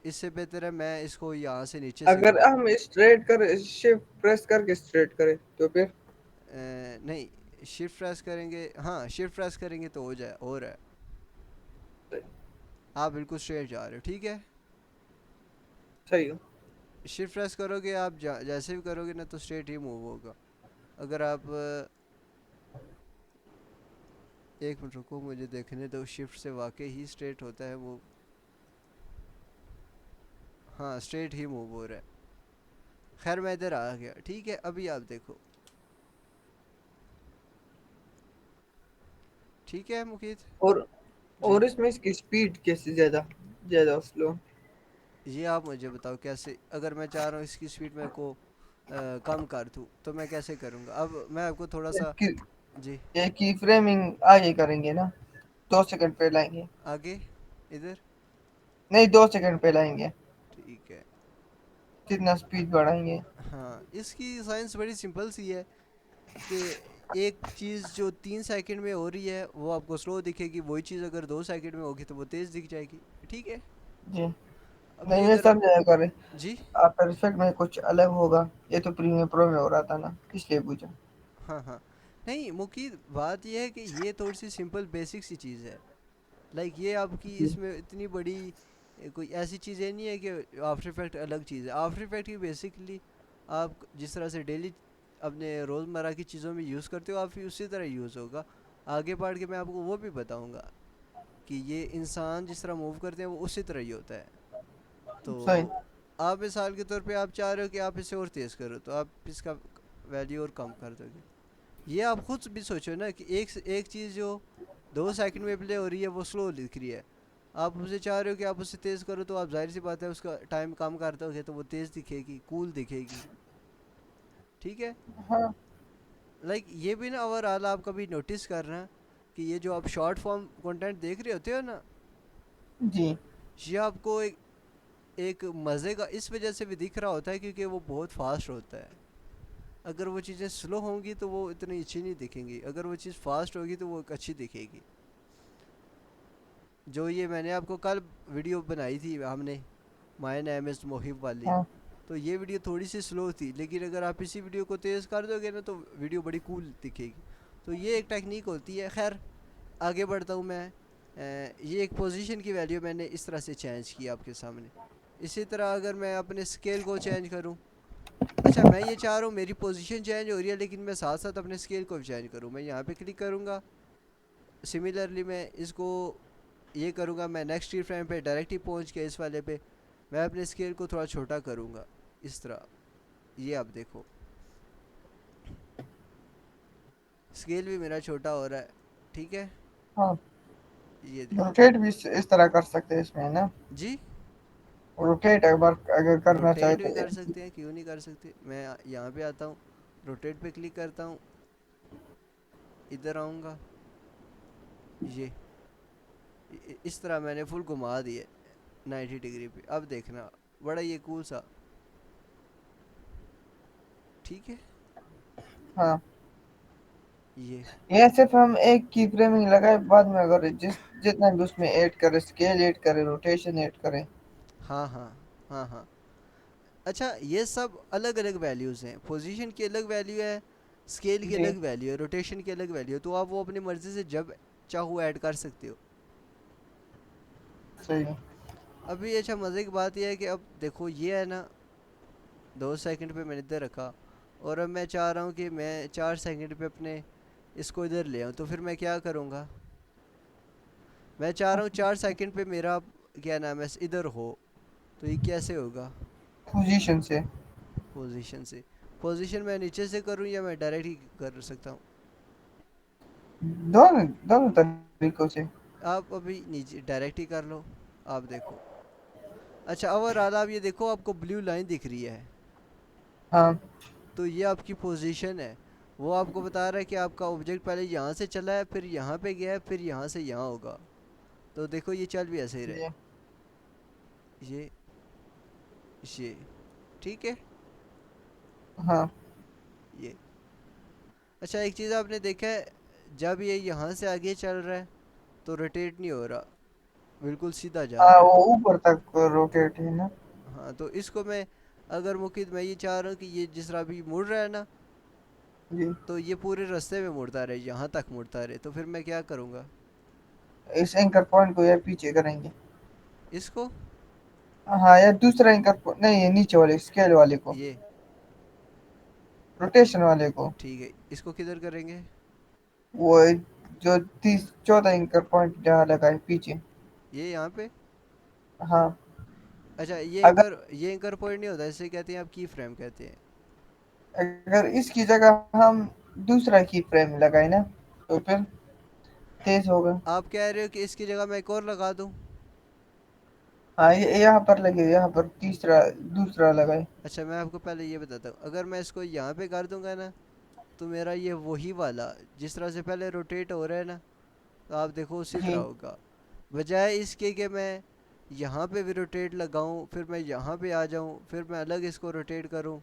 इससे बेहतर है मैं इसको यहाँ से नीचे से अगर घुमाऊँ। हम स्ट्रेट कर शिफ्ट प्रेस करके स्ट्रेट करें तो फिर नहीं, शिफ्ट प्रेस करेंगे, हाँ शिफ्ट प्रेस करेंगे तो हो रहा है। आप बिल्कुल स्ट्रेट जा रहे हो, ठीक है। सही हो। शिफ्ट प्रेस करोगे आप, जैसे भी करोगे ना तो स्ट्रेट ही मूव होगा। अगर आप एक मिनट रुको, मुझे देखने दो शिफ्ट से वाकई ही स्ट्रेट होता है वो। हाँ स्ट्रेट ही मूव हो रहा है। खैर मैं इधर आ गया, ठीक है। अभी आप देखो, ठीक है मुकीत और जी। और इसमें इसकी स्पीड कैसे ज्यादा ज्यादा स्लो? ये आप मुझे बताओ कैसे, अगर मैं चाह रहा हूँ इसकी स्पीड मेरे को कम कर दूँ तो मैं कैसे करूँगा। अब मैं आपको थोड़ा सा, की जी, एक की फ्रेमिंग आगे करेंगे ना, 2 सेकंड पे लाएंगे। आगे इधर, नहीं, 2 सेकंड पे लाएंगे। ठीक है। कितना स्पीड बढ़ाएंगे? हाँ इसकी साइंस बड़ी सिंपल सी है कि एक चीज़ जो 3 सेकंड में हो रही है वो आपको स्लो दिखेगी, वही चीज़ अगर 2 सेकंड में होगी तो वो तेज़ दिख जाएगी। ठीक है, जी। अभी नहीं, मैं अगर, समझाया करे। जी, आफ्टर इफेक्ट में कुछ अलग होगा, ये तो प्रीमियर प्रो में हो रहा था ना, इसलिए पूछा। हाँ हाँ, नहीं मुकीद बात यह है कि ये थोड़ी सी सिंपल बेसिक सी चीज़ है। लाइक ये आपकी जी इसमें इतनी बड़ी कोई ऐसी चीज़ें नहीं है कि आफ्टर इफेक्ट अलग चीज़ है। आफ्टर इफेक्ट की बेसिकली आप जिस तरह से डेली अपने रोज़मर्रा की चीज़ों में यूज़ करते हो, आप भी उसी तरह यूज़ होगा। आगे बढ़ के मैं आपको वो भी बताऊंगा कि ये इंसान जिस तरह मूव करते हैं वो उसी तरह ही होता है। तो सही। आप मिसाल के तौर पे आप चाह रहे हो कि आप इसे और तेज़ करो तो आप इसका वैल्यू और कम कर दोगे। ये आप खुद भी सोचो ना कि एक चीज़ जो 2 सेकंड में प्ले हो रही है वो स्लो दिख रही है, आप उसे चाह रहे हो कि आप उसे तेज़ करो तो आप जाहिर सी बात है उसका टाइम कम कर दोगे तो वो तेज़ दिखेगी, कूल दिखेगी। ठीक है, हाँ लाइक ये भी ना ओवरऑल आप कभी नोटिस करना कि ये जो आप शॉर्ट फॉर्म कंटेंट देख रहे होते हो ना, जी। ये आपको एक मज़े का इस वजह से भी दिख रहा होता है क्योंकि वो बहुत फास्ट होता है। अगर वो चीज़ें स्लो होंगी तो वो इतनी अच्छी नहीं दिखेंगी, अगर वो चीज़ फास्ट होगी तो वो अच्छी दिखेगी। जो ये मैंने आपको कल वीडियो बनाई थी हमने, माय नेम इज़ मोहिब वाली, हाँ तो ये वीडियो थोड़ी सी स्लो थी, लेकिन अगर आप इसी वीडियो को तेज़ कर दोगे ना तो वीडियो बड़ी कूल दिखेगी। तो ये एक टेक्निक होती है। खैर आगे बढ़ता हूँ मैं। ये एक पोजीशन की वैल्यू मैंने इस तरह से चेंज की आपके सामने। इसी तरह अगर मैं अपने स्केल को चेंज करूँ, अच्छा मैं ये चाह रहा हूँ मेरी पोजीशन चेंज हो रही है लेकिन मैं साथ साथ अपने स्केल को भी चेंज करूँ, मैं यहाँ पे क्लिक करूँगा। सिमिलरली मैं इसको ये करूँगा, मैं नेक्स्ट की फ्रेम पे डायरेक्ट ही पहुँच गया इस वाले पे, मैं अपने स्केल को थोड़ा छोटा करूँगा इस तरह। ये आप देखो स्केल भी मेरा छोटा हो रहा है। ठीक है, हाँ। ये देखो, रोटेट भी इस तरह कर सकते हैं इसमें ना। जी, रोटेट एक बार अगर करना चाहे रोटेट तो भी ये कर सकते हैं, क्यों नहीं कर सकते। मैं यहाँ पे आता हूँ, रोटेट पे क्लिक करता हूँ, इधर आऊँगा, ये इस तरह मैंने फुल घुमा दिए 90 डिग्री पे। अब देखना बड़ा ये कूल सा, ठीक है, हाँ। ये, ये सिर्फ हम एक की फ्रेमिंग लगाए, बाद में अगर जितना भी उसमें ऐड करें, स्केल ऐड करें, रोटेशन ऐड करें। हाँ हाँ हाँ हाँ। अच्छा ये सब अलग अलग वैल्यूज़ हैं, पोजीशन की अलग वैल्यू है, स्केल की जी अलग वैल्यू है, रोटेशन की अलग वैल्यू है, तो आप वो अपनी मर्ज़ी से जब चाहो ऐड कर सकते हो। सही है। अभी अच्छा मज़े की बात यह है कि अब देखो ये है ना, 2 सेकंड पे मैंने इधर रखा, और अब मैं चाह रहा हूँ कि मैं 4 सेकंड पे अपने इसको इधर ले आऊँ, तो फिर मैं क्या करूँगा? मैं चाह रहा हूँ 4 सेकंड पे मेरा क्या नाम है इधर हो, तो ये कैसे होगा? पोजीशन से। पोजीशन से। पोजीशन मैं नीचे से करूँ या मैं डायरेक्ट ही कर सकता हूँ? दोनों दोनों तरीकों से। आप अभी नीचे डायरेक्ट ही कर लो, आप देखो। अच्छा ओवरऑल आप ये देखो, आपको ब्लू लाइन दिख रही है, हाँ तो ये आपकी पोजीशन है। वो आपको बता रहा है कि आपका ऑब्जेक्ट पहले यहाँ से चला है, फिर यहाँ पे गया है, फिर यहाँ से यहाँ होगा। तो देखो ये चल भी ऐसे ही रहा है। जी ये ये ठीक है। हाँ ये अच्छा एक चीज़ आपने देखा है, जब ये यहाँ से आगे चल रहा है तो रोटेट नहीं हो रहा, बिल्कुल सीधा जा हाँ, रहा है। वो ऊपर तक रोटेट है ना। हाँ तो इसको मैं, अगर मुकिद मैं ये चाह रहा हूँ कि ये जिस तरह भी मुड़ रहा है ना, जी तो ये पूरे रास्ते में मुड़ता रहे, यहाँ तक मुड़ता रहे, तो फिर मैं क्या करूँगा? इस एंकर पॉइंट को यार पीछे करेंगे। इसको, हाँ यार दूसरा एंकर पॉइंट नहीं, ये नीचे वाले स्केल वाले को, ये रोटेशन वाले को। ठीक है, इसको किधर करेंगे? वो जो 14 एंकर पॉइंट जहाँ लगा है पीछे। ये यहाँ पे। हाँ अच्छा अगर ये एंकर पॉइंट नहीं होता, इसे कहते हैं आप की फ्रेम कहते हैं। अगर इसकी जगह हम दूसरा की फ्रेम लगाए ना, तो फिर तेज होगा। आप कह रहे हो कि इसकी जगह मैं एक और लगा दूँ? हाँ ये यहाँ पर लगे, यहाँ पर तीसरा दूसरा लगाए। अच्छा मैं आपको पहले ये बताता हूँ, अगर मैं इसको यहाँ पे कर दूंगा ना, तो मेरा ये वही वाला जिस तरह से पहले रोटेट हो रहा है ना, तो आप देखो उसी तरह जी होगा। बजाय इसके कि मैं यहाँ पे भी रोटेट लगाऊं, फिर मैं यहाँ पे आ जाऊं, फिर मैं अलग इसको रोटेट करूं।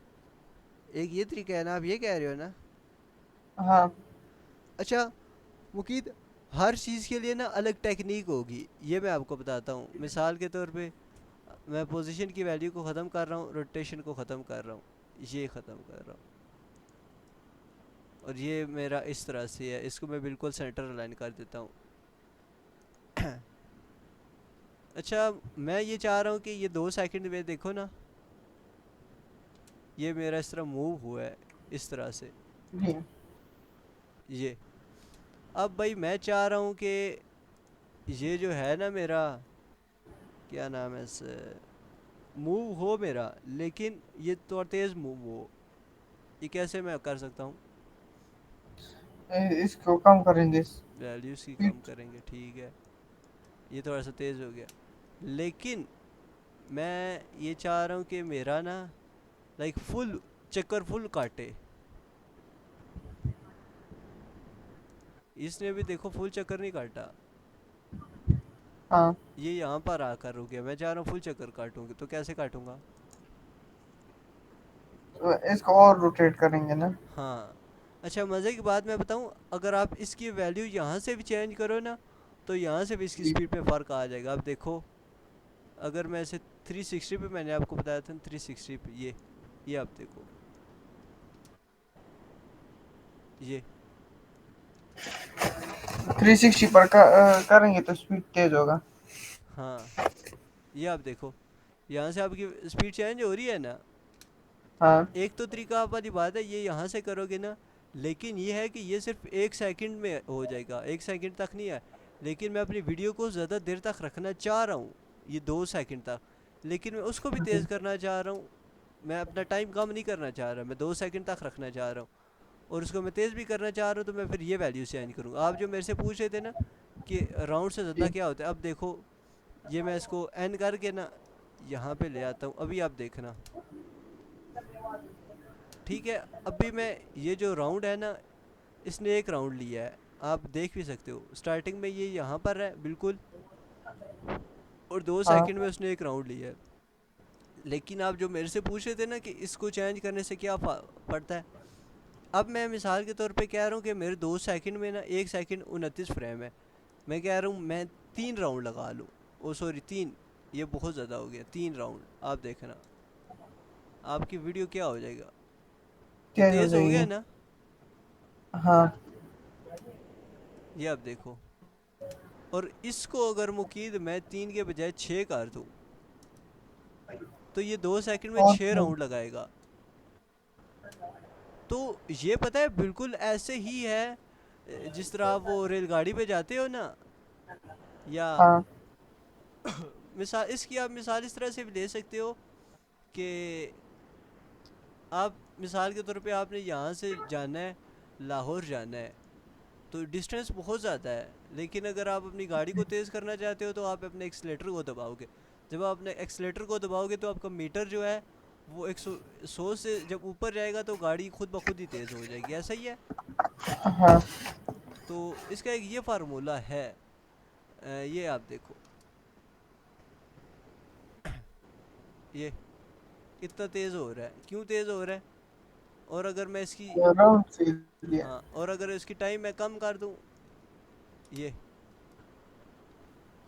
एक ये तरीका है ना, आप ये कह रहे हो ना? हाँ अच्छा मुकीद, हर चीज़ के लिए ना अलग टेक्निक होगी, ये मैं आपको बताता हूँ। मिसाल के तौर पे मैं पोजीशन की वैल्यू को ख़त्म कर रहा हूँ, रोटेशन को ख़त्म कर रहा हूँ, ये ख़त्म कर रहा हूँ, और ये मेरा इस तरह से है, इसको मैं बिल्कुल सेंटर अलाइन कर देता हूँ। अच्छा मैं ये चाह रहा हूँ कि ये 2 सेकंड में देखो ना, ये मेरा इस तरह मूव हुआ है, इस तरह से। जी ये अब भाई मैं चाह रहा हूँ कि ये जो है ना मेरा, क्या नाम है इसे, मूव हो मेरा, लेकिन ये थोड़ा तेज़ मूव हो। ये कैसे मैं कर सकता हूँ? इसको कम करेंगे वैल्यूज़ की स्पीड। कम करेंगे, ठीक है। ये थोड़ा सा तेज़ हो गया, लेकिन मैं ये चाह रहा हूँ कि मेरा ना लाइक फुल चक्कर फुल काटे। इसने भी देखो फुल चक्कर नहीं काटा, हाँ ये यहाँ पर आकर रुक गया। मैं चाह रहा हूँ फुल चक्कर काटूंगी, तो कैसे काटूंगा? तो इसको और रोटेट करेंगे ना। हाँ। अच्छा मज़े की बात मैं बताऊँ, अगर आप इसकी वैल्यू यहाँ से भी चेंज करो ना, तो यहाँ से भी इसकी जी स्पीड में फ़र्क आ जाएगा। आप देखो, अगर मैं इसे 360 पे, मैंने आपको बताया था 360 पे, ये आप देखो, ये 360 पर करेंगे तो स्पीड तेज होगा। हाँ, ये आप देखो, यहाँ से आपकी स्पीड चेंज हो रही है ना। हाँ एक तो तरीका आप वाली बात है, ये यहाँ से करोगे ना, लेकिन ये है कि ये सिर्फ 1 सेकंड में हो जाएगा, 1 सेकंड तक नहीं है। लेकिन मैं अपनी वीडियो को ज़्यादा देर तक रखना चाह रहा हूँ, ये 2 सेकंड तक, लेकिन मैं उसको भी जी तेज़ करना चाह रहा हूँ। मैं अपना टाइम कम नहीं करना चाह रहा, मैं 2 सेकंड तक रखना चाह रहा हूँ, और उसको मैं तेज़ भी करना चाह रहा हूँ, तो मैं फिर ये वैल्यू चेंज करूँगा। आप जो मेरे से पूछ रहे थे ना कि राउंड से ज़्यादा जी क्या होता है, अब देखो, ये मैं इसको एन करके ना यहाँ पे ले आता हूँ, अभी आप देखना। ठीक है, अभी मैं ये जो राउंड है ना, इसने एक राउंड लिया है, आप देख भी सकते हो, स्टार्टिंग में ये यहाँ पर है बिल्कुल, और दो हाँ सेकंड में उसने एक राउंड लिया है। लेकिन आप जो मेरे से पूछ रहे थे ना कि इसको चेंज करने से क्या पड़ता है, अब मैं मिसाल के तौर पे कह रहा हूँ कि मेरे 2 सेकंड में ना 1 सेकंड 29 फ्रेम है, मैं कह रहा हूँ मैं 3 राउंड लगा लूँ। ओ सॉरी 3, ये बहुत ज़्यादा हो गया, 3 राउंड, आप देखना। आपकी वीडियो क्या हो जाएगा, तेज हो तेज़ हो गया जाएगी। ना। हाँ। ये आप देखो, और इसको अगर मुकीद मैं 3 के बजाय 6 कर दूँ तो ये 2 सेकंड में और 6 राउंड लगाएगा। तो ये पता है बिल्कुल ऐसे ही है जिस तरह आप वो रेलगाड़ी पे जाते हो ना, या हाँ। मिसाल इसकी आप मिसाल इस तरह से भी ले सकते हो कि आप मिसाल के तौर पे आपने यहाँ से जाना है, लाहौर जाना है, तो डिस्टेंस बहुत ज़्यादा है, लेकिन अगर आप अपनी गाड़ी को तेज़ करना चाहते हो तो आप अपने एक्सीलेटर को दबाओगे। जब आप अपने एक्सीलेटर को दबाओगे तो आपका मीटर जो है वो 100 से जब ऊपर जाएगा तो गाड़ी खुद ब खुद ही तेज़ हो जाएगी, ऐसा ही है। हाँ। तो इसका एक ये फार्मूला है। ये आप देखो, ये कितना तेज़ हो रहा है, क्यों तेज़ हो रहा है। और अगर मैं इसकी, राउंड से लिया। हाँ, और अगर इसकी टाइम मैं कम कर दूँ, ये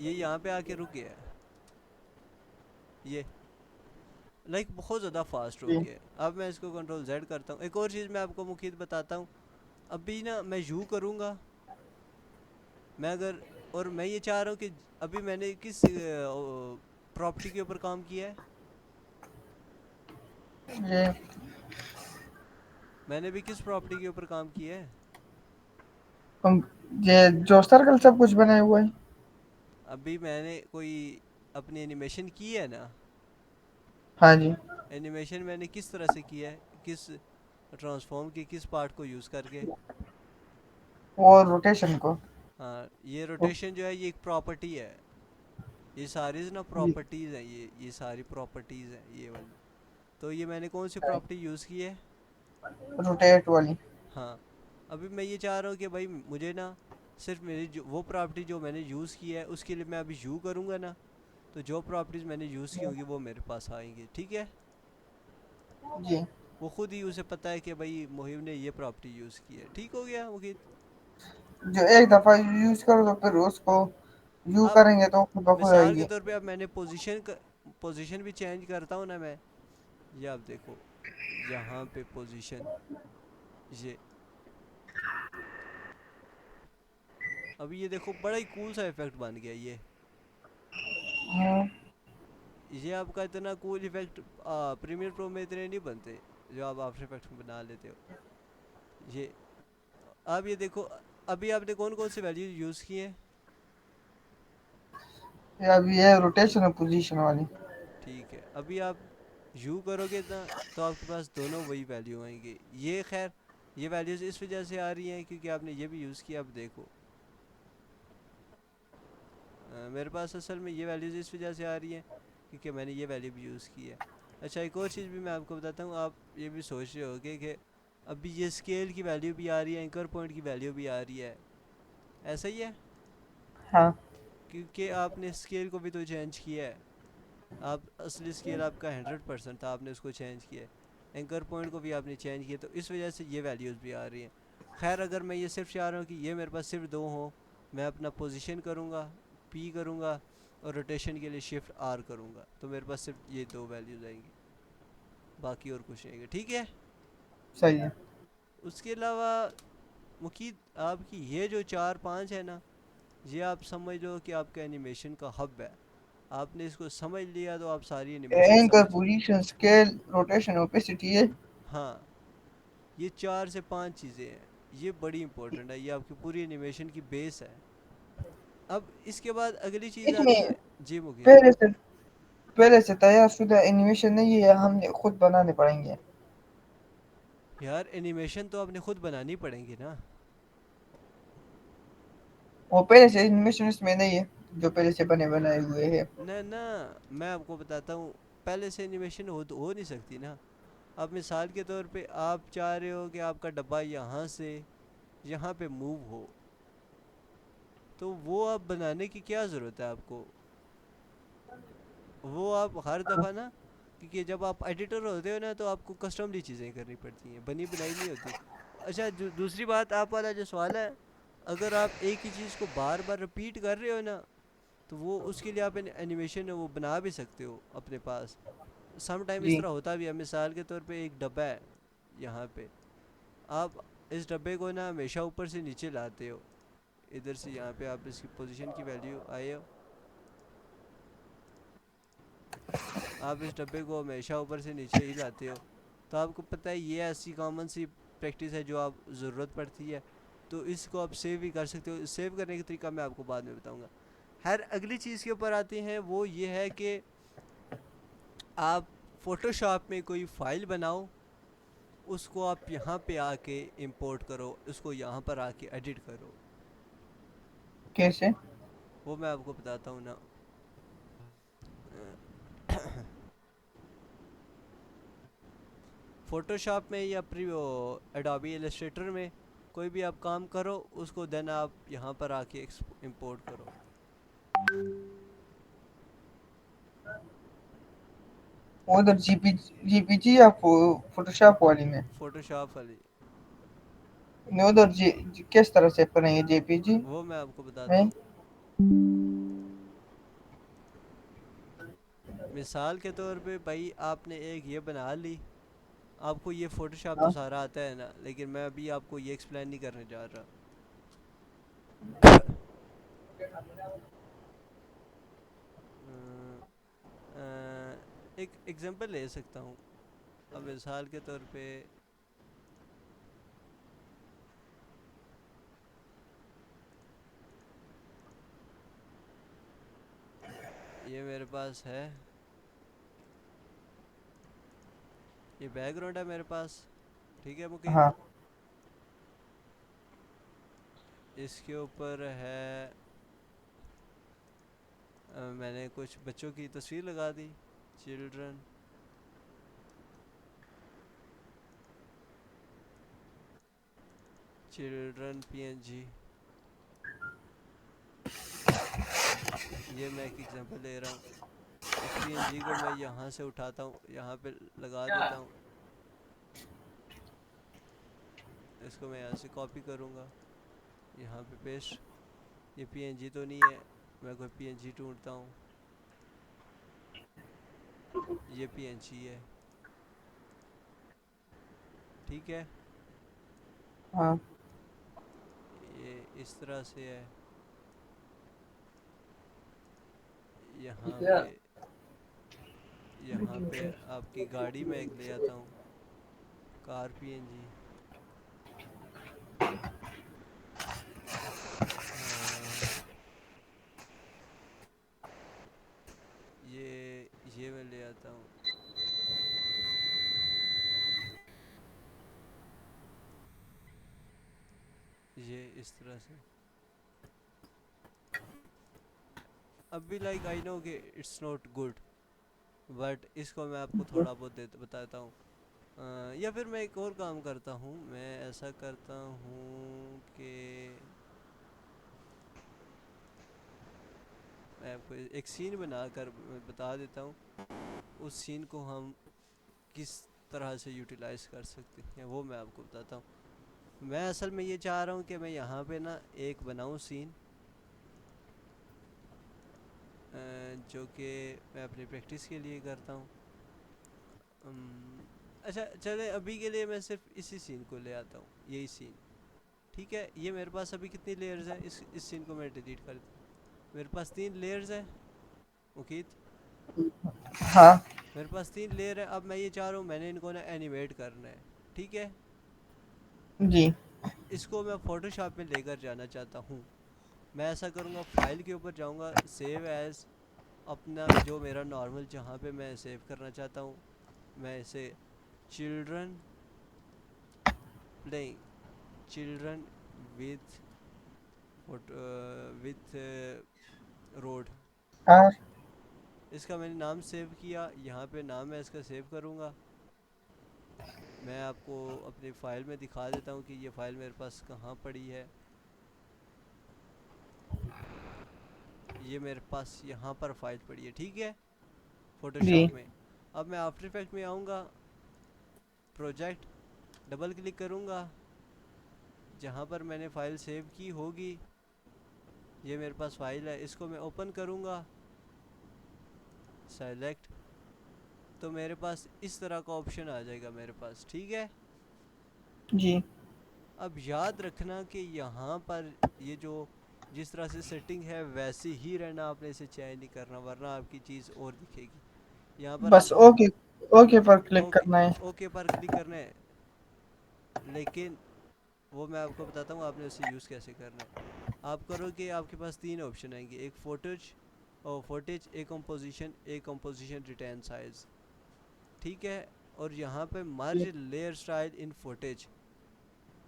यहाँ पे आके रुक गया है, ये लाइक बहुत ज़्यादा फास्ट हो जी। गया है। अब मैं इसको कंट्रोल जेड करता हूँ। एक और चीज़ मैं आपको मुख्य बताता हूँ, अभी ना मैं यू करूँगा, मैं अगर, और मैं ये चाह रहा हूँ कि अभी मैंने किस प्रॉपर्टी के ऊपर काम किया है, ये मैंने भी किस प्रॉपर्टी के ऊपर काम किया है। हम ये जो सर्कल सब कुछ बनाए हुए हैं। अभी मैंने कोई अपनी एनिमेशन की है ना, हाँ जी। एनिमेशन मैंने किस तरह से किया है, किस ट्रांसफॉर्म की किस पार्ट को यूज़ करके। और रोटेशन को। हाँ, ये रोटेशन जो है ये एक प्रॉपर्टी है, ये सारी ना जी। प्रॉपर्टीज़ हैं, ये सारी प्रॉपर्टीज़ हैं ये वाली। तो ये मैंने कौन सी प्रॉपर्टी यूज़ की है। रोटेट वाली। हाँ, अभी मैं ये चाह रहा हूँ कि भाई मुझे ना सिर्फ मेरी जो वो प्रॉपर्टी जो मैंने यूज़ की है उसके लिए मैं अभी यू करूँगा ना, तो जो प्रॉपर्टीज़ मैंने यूज़ की होंगी वो मेरे पास आएंगी, ठीक है। जी। वो खुद ही उसे पता है कि भाई मुहिब ने ये प्रॉपर्टी यूज़ की है, ठीक हो गया मुकीद। जो एक दफा यूज करो तो फिर उसको यू अब करेंगे तो खुद ब खुद मिसाल के आएगी। तौर पे अब मैंने पोजीशन भी चेंज करता हूँ ना मैं, ये आप देखो, यहाँ पे पोजीशन, ये अभी ये देखो बड़ा ही कूल सा इफेक्ट बन गया हाँ। ये आपका इतना कूल इफेक्ट प्रीमियर प्रो में इतने नहीं बनते जो आप आफ्टर इफेक्ट्स में बना लेते हो। ये अब ये देखो, अभी आपने कौन कौन से वैल्यू यूज़ किए हैं। ये अब ये रोटेशन और पोजीशन वाली। ठीक है, अभी आप यू करोगे ना तो आपके पास दोनों वही वैल्यू आएंगे। ये खैर ये वैल्यूज़ इस वजह से आ रही हैं क्योंकि आपने ये भी यूज़ किया। अब देखो मेरे पास असल में ये वैल्यूज़ इस वजह से आ रही हैं क्योंकि मैंने ये वैल्यू भी यूज़ की है। अच्छा, एक और चीज़ भी मैं आपको बताता हूँ, आप ये भी सोच रहे होगे कि अभी ये स्केल की वैल्यू भी आ रही है, एंकर पॉइंट की वैल्यू भी आ रही है, ऐसा ही है हाँ। क्योंकि आपने स्केल को भी तो चेंज किया है। आप असली स्केल आपका 100% था, आपने उसको चेंज किया है, एंकर पॉइंट को भी आपने चेंज किया, तो इस वजह से ये वैल्यूज़ भी आ रही हैं। खैर अगर मैं ये सिर्फ चाह रहा हूँ कि ये मेरे पास सिर्फ दो हों, मैं अपना पोजीशन करूँगा पी करूँगा और रोटेशन के लिए शिफ्ट आर करूँगा, तो मेरे पास सिर्फ ये दो वैल्यूज़ आएंगी, बाकी और कुछ नहीं आएंगे, ठीक है। सही है। उसके अलावा मुकीद आपकी ये जो 4 5 है ना, ये आप समझ लो कि आपका एनिमेशन का हब है। आपने इसको समझ लिया तो आप सारी एनिमेशन एंकर समझ, पोजीशन स्केल रोटेशन ओपेसिटी है। हाँ, ये 4 से 5 चीज़ें हैं, ये बड़ी इंपॉर्टेंट है, ये आपकी पूरी एनिमेशन की बेस है। अब इसके बाद अगली चीज़ आती इसमें है। जी मुकीद। पहले से पहले से तैयार शुदा एनिमेशन नहीं है, हमने खुद बनाने पड़ेंगे। यार एनिमेशन तो आपने खुद बनानी पड़ेंगी ना। वो पहले से एनिमेशन इसमें नहीं है जो पहले से बने बनाए हुए हैं। ना ना, मैं आपको बताता हूँ, पहले से एनिमेशन हो नहीं सकती ना। अब मिसाल के तौर पे आप चाह रहे हो कि आपका डब्बा यहाँ से यहाँ पे मूव हो, तो वो आप बनाने की क्या ज़रूरत है आपको। वो आप हर दफ़ा ना, क्योंकि जब आप एडिटर होते हो ना तो आपको कस्टमली चीज़ें करनी पड़ती हैं, बनी बनाई नहीं होती। अच्छा, दूसरी बात, आप वाला जो सवाल है, अगर आप एक ही चीज़ को बार बार रिपीट कर रहे हो ना, तो वो उसके लिए आप एनिमेशन वो बना भी सकते हो अपने पास। सम टाइम इस जी। तरह होता भी है, मिसाल के तौर पे एक डब्बा है यहाँ पे, आप इस डब्बे को ना हमेशा ऊपर से नीचे लाते हो, इधर से यहाँ पे आप इसकी पोजीशन की वैल्यू आए हो, आप इस डब्बे को हमेशा ऊपर से नीचे ही लाते हो, तो आपको पता है ये ऐसी कॉमन सी प्रैक्टिस है जो आप ज़रूरत पड़ती है, तो इसको आप सेव भी कर सकते हो। सेव करने का तरीका मैं आपको बाद में बताऊंगा। हर अगली चीज़ के ऊपर आते हैं, वो ये है कि आप फ़ोटोशॉप में कोई फ़ाइल बनाओ, उसको आप यहाँ पे आके इंपोर्ट करो, उसको यहाँ पर आके एडिट करो। कैसे? वो मैं आपको बताता हूँ ना। फ़ोटोशॉप में या फिर वो एडोबी इलस्ट्रेटर में कोई भी आप काम करो, उसको देन आप यहाँ पर आके इंपोर्ट करो। उधर जीपीजी या फोटोशॉप वाली में? फ़ोटोशॉप वाली, नहीं, उधर किस तरह से करेंगे जेपीजी वो मैं आपको बताता में? हूँ। मिसाल के तौर पे भाई आपने एक ये बना ली, आपको ये फ़ोटोशॉप तो हाँ। सारा आता है ना, लेकिन मैं अभी आपको ये एक्सप्लेन नहीं करने जा रहा। एक एग्जांपल ले सकता हूँ। अब मिसाल के तौर पे ये मेरे पास है, ये बैकग्राउंड है मेरे पास, ठीक है मुकीत। हाँ। इसके ऊपर है मैंने कुछ बच्चों की तस्वीर लगा दी, चिल्ड्रन, चिल्ड्रन पीएनजी। ये मैं एक एग्जांपल ले रहा हूँ। इस पीएनजी को मैं यहाँ से उठाता हूँ, यहाँ पे लगा देता हूँ, इसको मैं यहाँ से कॉपी करूँगा, यहाँ पे पेस्ट। ये पीएनजी तो नहीं है, मैं कोई पीएनजी ढूंढता हूँ, ये पीएनजी है, ठीक है। हाँ। ये इस तरह से है, यहाँ पे, यहाँ पे आपकी गाड़ी में एक ले आता हूँ, कार पीएनजी। ये मैं ले आता हूँ, ये इस तरह से। अब भी लाइक आई नो कि इट्स नॉट गुड, बट इसको मैं आपको थोड़ा बहुत बताता हूँ। या फिर मैं एक और काम करता हूँ, मैं ऐसा करता हूँ कि मैं आपको एक सीन बनाकर बता देता हूँ, उस सीन को हम किस तरह से यूटिलाइज कर सकते हैं वो मैं आपको बताता हूँ। मैं असल में ये चाह रहा हूँ कि मैं यहाँ पे ना एक बनाऊँ सीन, जो कि मैं अपनी प्रैक्टिस के लिए करता हूँ। अच्छा चले, अभी के लिए मैं सिर्फ इसी सीन को ले आता हूँ, यही सीन, ठीक है। ये मेरे पास अभी कितनी लेयर्स हैं, इस सीन को मैं डिलीट कर देता हूँ। मेरे पास 3 लेयर्स हैं मुकीत, हाँ। मेरे पास 3 लेयर है। अब मैं ये चाह रहा हूँ मैंने इनको ना एनिमेट करना है, ठीक है। जी। इसको मैं फोटोशॉप में लेकर जाना चाहता हूँ। मैं ऐसा करूँगा, फाइल के ऊपर जाऊँगा, सेव एज़, अपना जो मेरा नॉर्मल जहाँ पे मैं सेव करना चाहता हूँ, मैं इसे children playing, children with with road, हाँ। इसका मैंने नाम सेव किया, यहाँ पे नाम मैं इसका सेव करूँगा। मैं आपको अपनी फ़ाइल में दिखा देता हूँ कि ये फ़ाइल मेरे पास कहाँ पड़ी है। ये मेरे पास यहाँ पर फाइल पड़ी है, ठीक है, जी। फ़ोटोशॉप में। अब मैं आफ्टर इफेक्ट में आऊँगा, प्रोजेक्ट, डबल क्लिक करूँगा, जहाँ पर मैंने फ़ाइल सेव की होगी, ये मेरे पास फ़ाइल है, इसको मैं ओपन करूँगा, सेलेक्ट, तो मेरे पास इस तरह का ऑप्शन आ जाएगा मेरे पास, ठीक है। जी। अब याद रखना कि यहाँ पर ये जो जिस तरह से सेटिंग है वैसे ही रहना, आपने इसे चेंज नहीं करना वरना आपकी चीज़ और दिखेगी। यहाँ पर बस ओके, ओके पर क्लिक ओके, करना है। ओके पर क्लिक करना है, लेकिन वो मैं आपको बताता हूँ आपने उसे यूज़ कैसे करना है। आप करोगे, आपके पास तीन ऑप्शन आएंगे, एक फोटोज और फोटेज, एक कंपोजिशन, एक कंपोजिशन रिटेन साइज, ठीक है। और यहाँ पे मर्ज लेयर स्टाइल इन फोटेज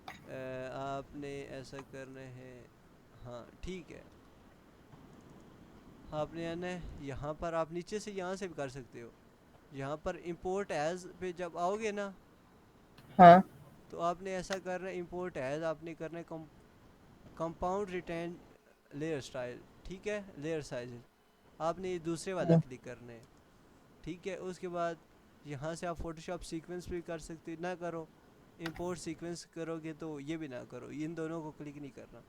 आपने ऐसा करना है, हाँ ठीक है। आपने आना है यहाँ पर, आप नीचे से यहाँ से भी कर सकते हो। यहाँ पर इंपोर्ट एज पे जब आओगे ना, हाँ तो आपने ऐसा करना है, इंपोर्ट एज आपने करना है कंपाउंड रिटेन लेयर स्टाइल, ठीक है, लेयर साइज, आपने ये दूसरे वाला हाँ क्लिक करना है, ठीक है। उसके बाद यहाँ से आप फोटोशॉप सीक्वेंस भी कर सकते ना करो, इंपोर्ट सीक्वेंस करोगे तो ये भी ना करो, इन दोनों को क्लिक नहीं करना।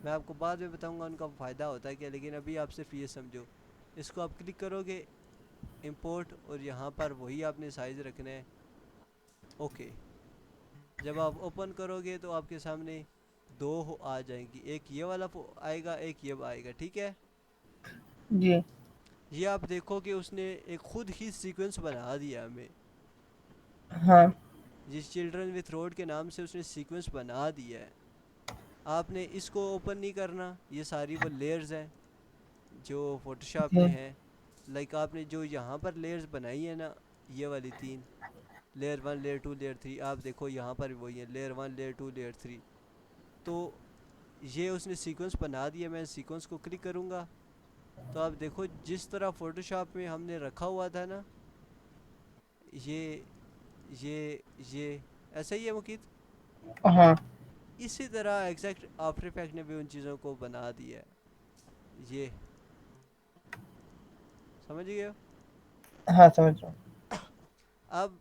मैं आपको बाद में बताऊंगा उनका फ़ायदा होता है क्या, लेकिन अभी आप सिर्फ ये समझो। इसको आप क्लिक करोगे इंपोर्ट, और यहाँ पर वही आपने साइज़ रखना है, ओके। जब आप ओपन करोगे तो आपके सामने दो आ जाएंगी, एक ये वाला आएगा, एक ये आएगा, ठीक है। जी। ये आप देखो कि उसने एक खुद ही सीक्वेंस बना दिया हमें, हाँ जिस चिल्ड्रन विथ रोड के नाम से उसने सीक्वेंस बना दिया है। आपने इसको ओपन नहीं करना, ये सारी वो लेयर्स हैं जो फोटोशॉप में जी। है। लाइक आपने जो यहाँ पर लेयर्स बनाई है ना, ये वाली तीन, layer one, layer two, layer three, आप देखो यहाँ पर वही है, layer one, layer two, layer three. तो ये उसने सीक्वेंस बना दिया, मैं सीक्वेंस को क्लिक करूँगा तो आप देखो जिस तरह फोटोशॉप में हमने रखा हुआ था ना, ये ये ऐसा ही है मुकीत, हाँ इसी तरह एग्जैक्ट आफ्टर इफेक्ट ने भी उन चीज़ों को बना दिया है। ये समझ गए हो। हाँ समझ रहा हूँ। अब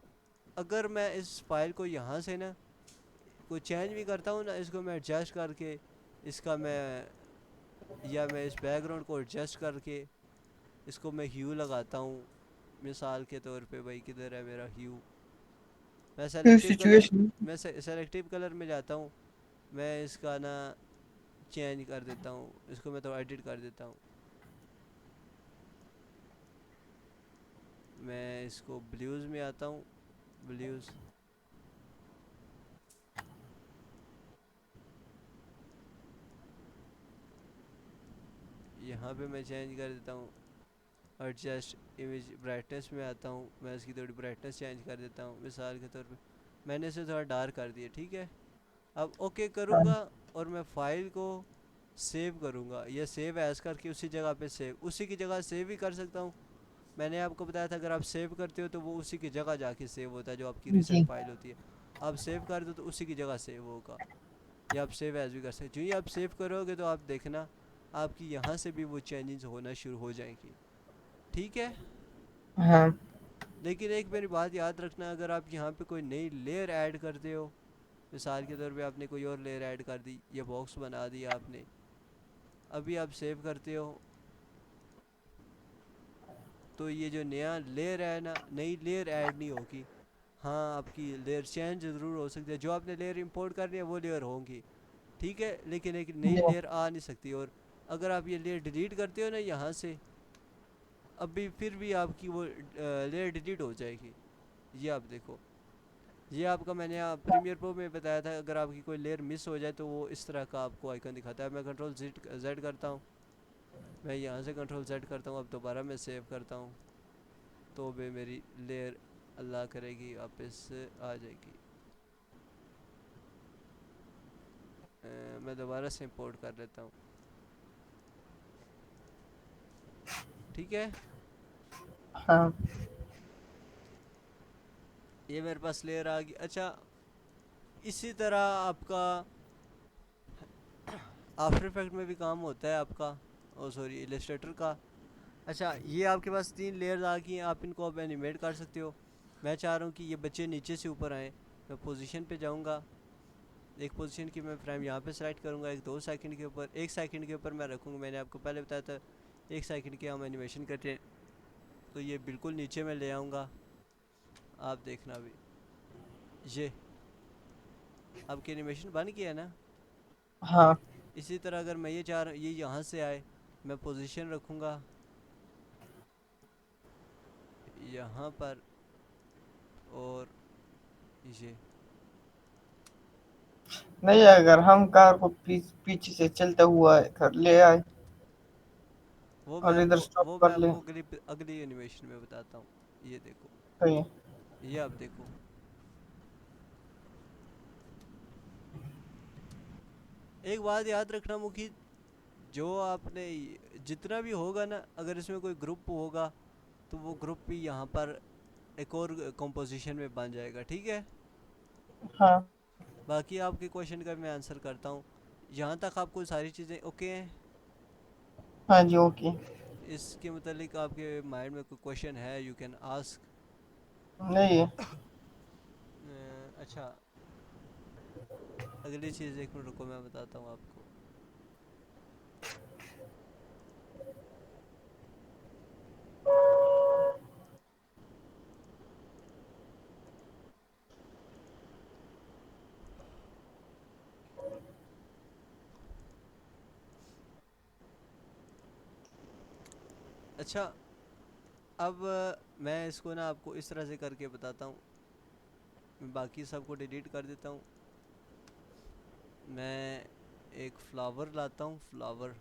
अगर मैं इस फाइल को यहाँ से ना कोई चेंज भी करता हूँ ना, इसको मैं एडजस्ट करके, इसका मैं, या मैं इस बैकग्राउंड को एडजस्ट करके इसको मैं ह्यू लगाता हूँ, मिसाल के तौर पे, भाई किधर है मेरा ह्यू, मैं फिर सेलेक्टिव कलर, सिचुएशन। मैं सेलेक्टिव कलर में जाता हूँ, मैं इसका ना चेंज कर देता हूँ, इसको मैं थोड़ा एडिट कर देता हूँ, मैं इसको ब्लूज़ में आता हूँ, ब्लूज़, यहाँ पे मैं चेंज कर देता हूँ, एडजस्ट इमेज ब्राइटनेस में आता हूँ, मैं इसकी थोड़ी ब्राइटनेस चेंज कर देता हूँ, मिसाल के तौर पे मैंने इसे थोड़ा डार्क कर दिया, ठीक है। अब ओके हाँ करूँगा और मैं फ़ाइल को सेव करूँगा, या सेव एज़ करके उसी जगह पे सेव, उसी की जगह सेव भी कर सकता हूँ। मैंने आपको बताया था अगर आप सेव करते हो तो वो उसी की जगह जाके सेव होता है, जो आपकी रीसेंट जी। फाइल होती है। आप सेव कर दो तो उसी की जगह सेव होगा, या आप सेव एज़ भी कर सकते, जो ही आप सेव करोगे तो आप देखना आपकी यहाँ से भी वो चेंजेस होना शुरू हो जाएंगी, ठीक है। हाँ लेकिन एक मेरी बात याद रखना, अगर आप यहाँ पे कोई नई लेयर ऐड करते हो, मिसाल के तौर पे आपने कोई और लेयर ऐड कर दी, ये बॉक्स बना दिया आपने, अभी आप सेव करते हो तो ये जो नया लेयर है ना, नई लेयर ऐड नहीं होगी। हाँ आपकी लेयर चेंज ज़रूर हो सकती है, जो आपने लेयर इंपोर्ट करनी है वो लेयर होंगी, ठीक है, लेकिन एक नई जी। लेयर आ नहीं सकती। और अगर आप ये लेयर डिलीट करते हो ना यहाँ से, अभी फिर भी आपकी वो लेयर डिलीट हो जाएगी, ये आप देखो। ये आपका मैंने आप प्रीमियर प्रो में बताया था, अगर आपकी कोई लेयर मिस हो जाए तो वो इस तरह का आपको आइकन दिखाता है। मैं कंट्रोल जेड करता हूँ, मैं यहाँ से कंट्रोल जेड करता हूँ, अब दोबारा मैं सेव करता हूँ तो भी मेरी लेयर अल्लाह करेगी वापस आ जाएगी। मैं दोबारा से इंपोर्ट कर लेता हूँ, ठीक है। हाँ ये मेरे पास लेयर आ गई। अच्छा, इसी तरह आपका आफ्टर इफेक्ट में भी काम होता है आपका, ओ सॉरी इलस्ट्रेटर का। अच्छा, ये आपके पास तीन लेयर्स आ गई हैं, आप इनको अब एनिमेट कर सकते हो। मैं चाह रहा हूँ कि ये बच्चे नीचे से ऊपर आएँ, मैं पोजीशन पे जाऊँगा, एक पोजीशन की मैं फ्रेम यहाँ पे सेलेक्ट करूँगा, एक 2 सेकंड के ऊपर, 1 सेकंड के ऊपर मैं रखूँगा, मैंने आपको पहले बताया था 1 सेकंड के हम एनिमेशन करते हैं, तो ये बिल्कुल नीचे में ले आऊँगा, आप देखना अभी, ये आपकी एनिमेशन बन गया है ना। हाँ इसी तरह अगर मैं ये चाह रहा ये यहाँ से आए, मैं पोजीशन रखूँगा यहाँ पर, और ये नहीं, अगर हम कार को पीछे से चलता हुआ घर ले आए वो मैं और इधर आपको स्टॉप वो मैं कर ले। आपको अगली अगली एनिमेशन में बताता हूँ। ये देखो, सही है। ये आप देखो। एक बात याद रखना मुखी, जो आपने जितना भी होगा ना, अगर इसमें कोई ग्रुप होगा तो वो ग्रुप भी यहाँ पर एक और कंपोजिशन में बन जाएगा, ठीक है। हाँ बाकी आपके क्वेश्चन का मैं आंसर करता हूँ। यहाँ तक आपको सारी चीज़ें ओके हैं? हाँ जी, ओके। इसके मतलब आपके माइंड में कोई क्वेश्चन है, यू कैन आस्क। नहीं है। अच्छा, अगली चीज़ एक मिनट रुको, मैं बताता हूँ आपको। अच्छा, अब मैं इसको ना आपको इस तरह से करके बताता हूँ। मैं बाकी सबको डिलीट कर देता हूँ। मैं एक फ्लावर लाता हूँ, फ्लावर,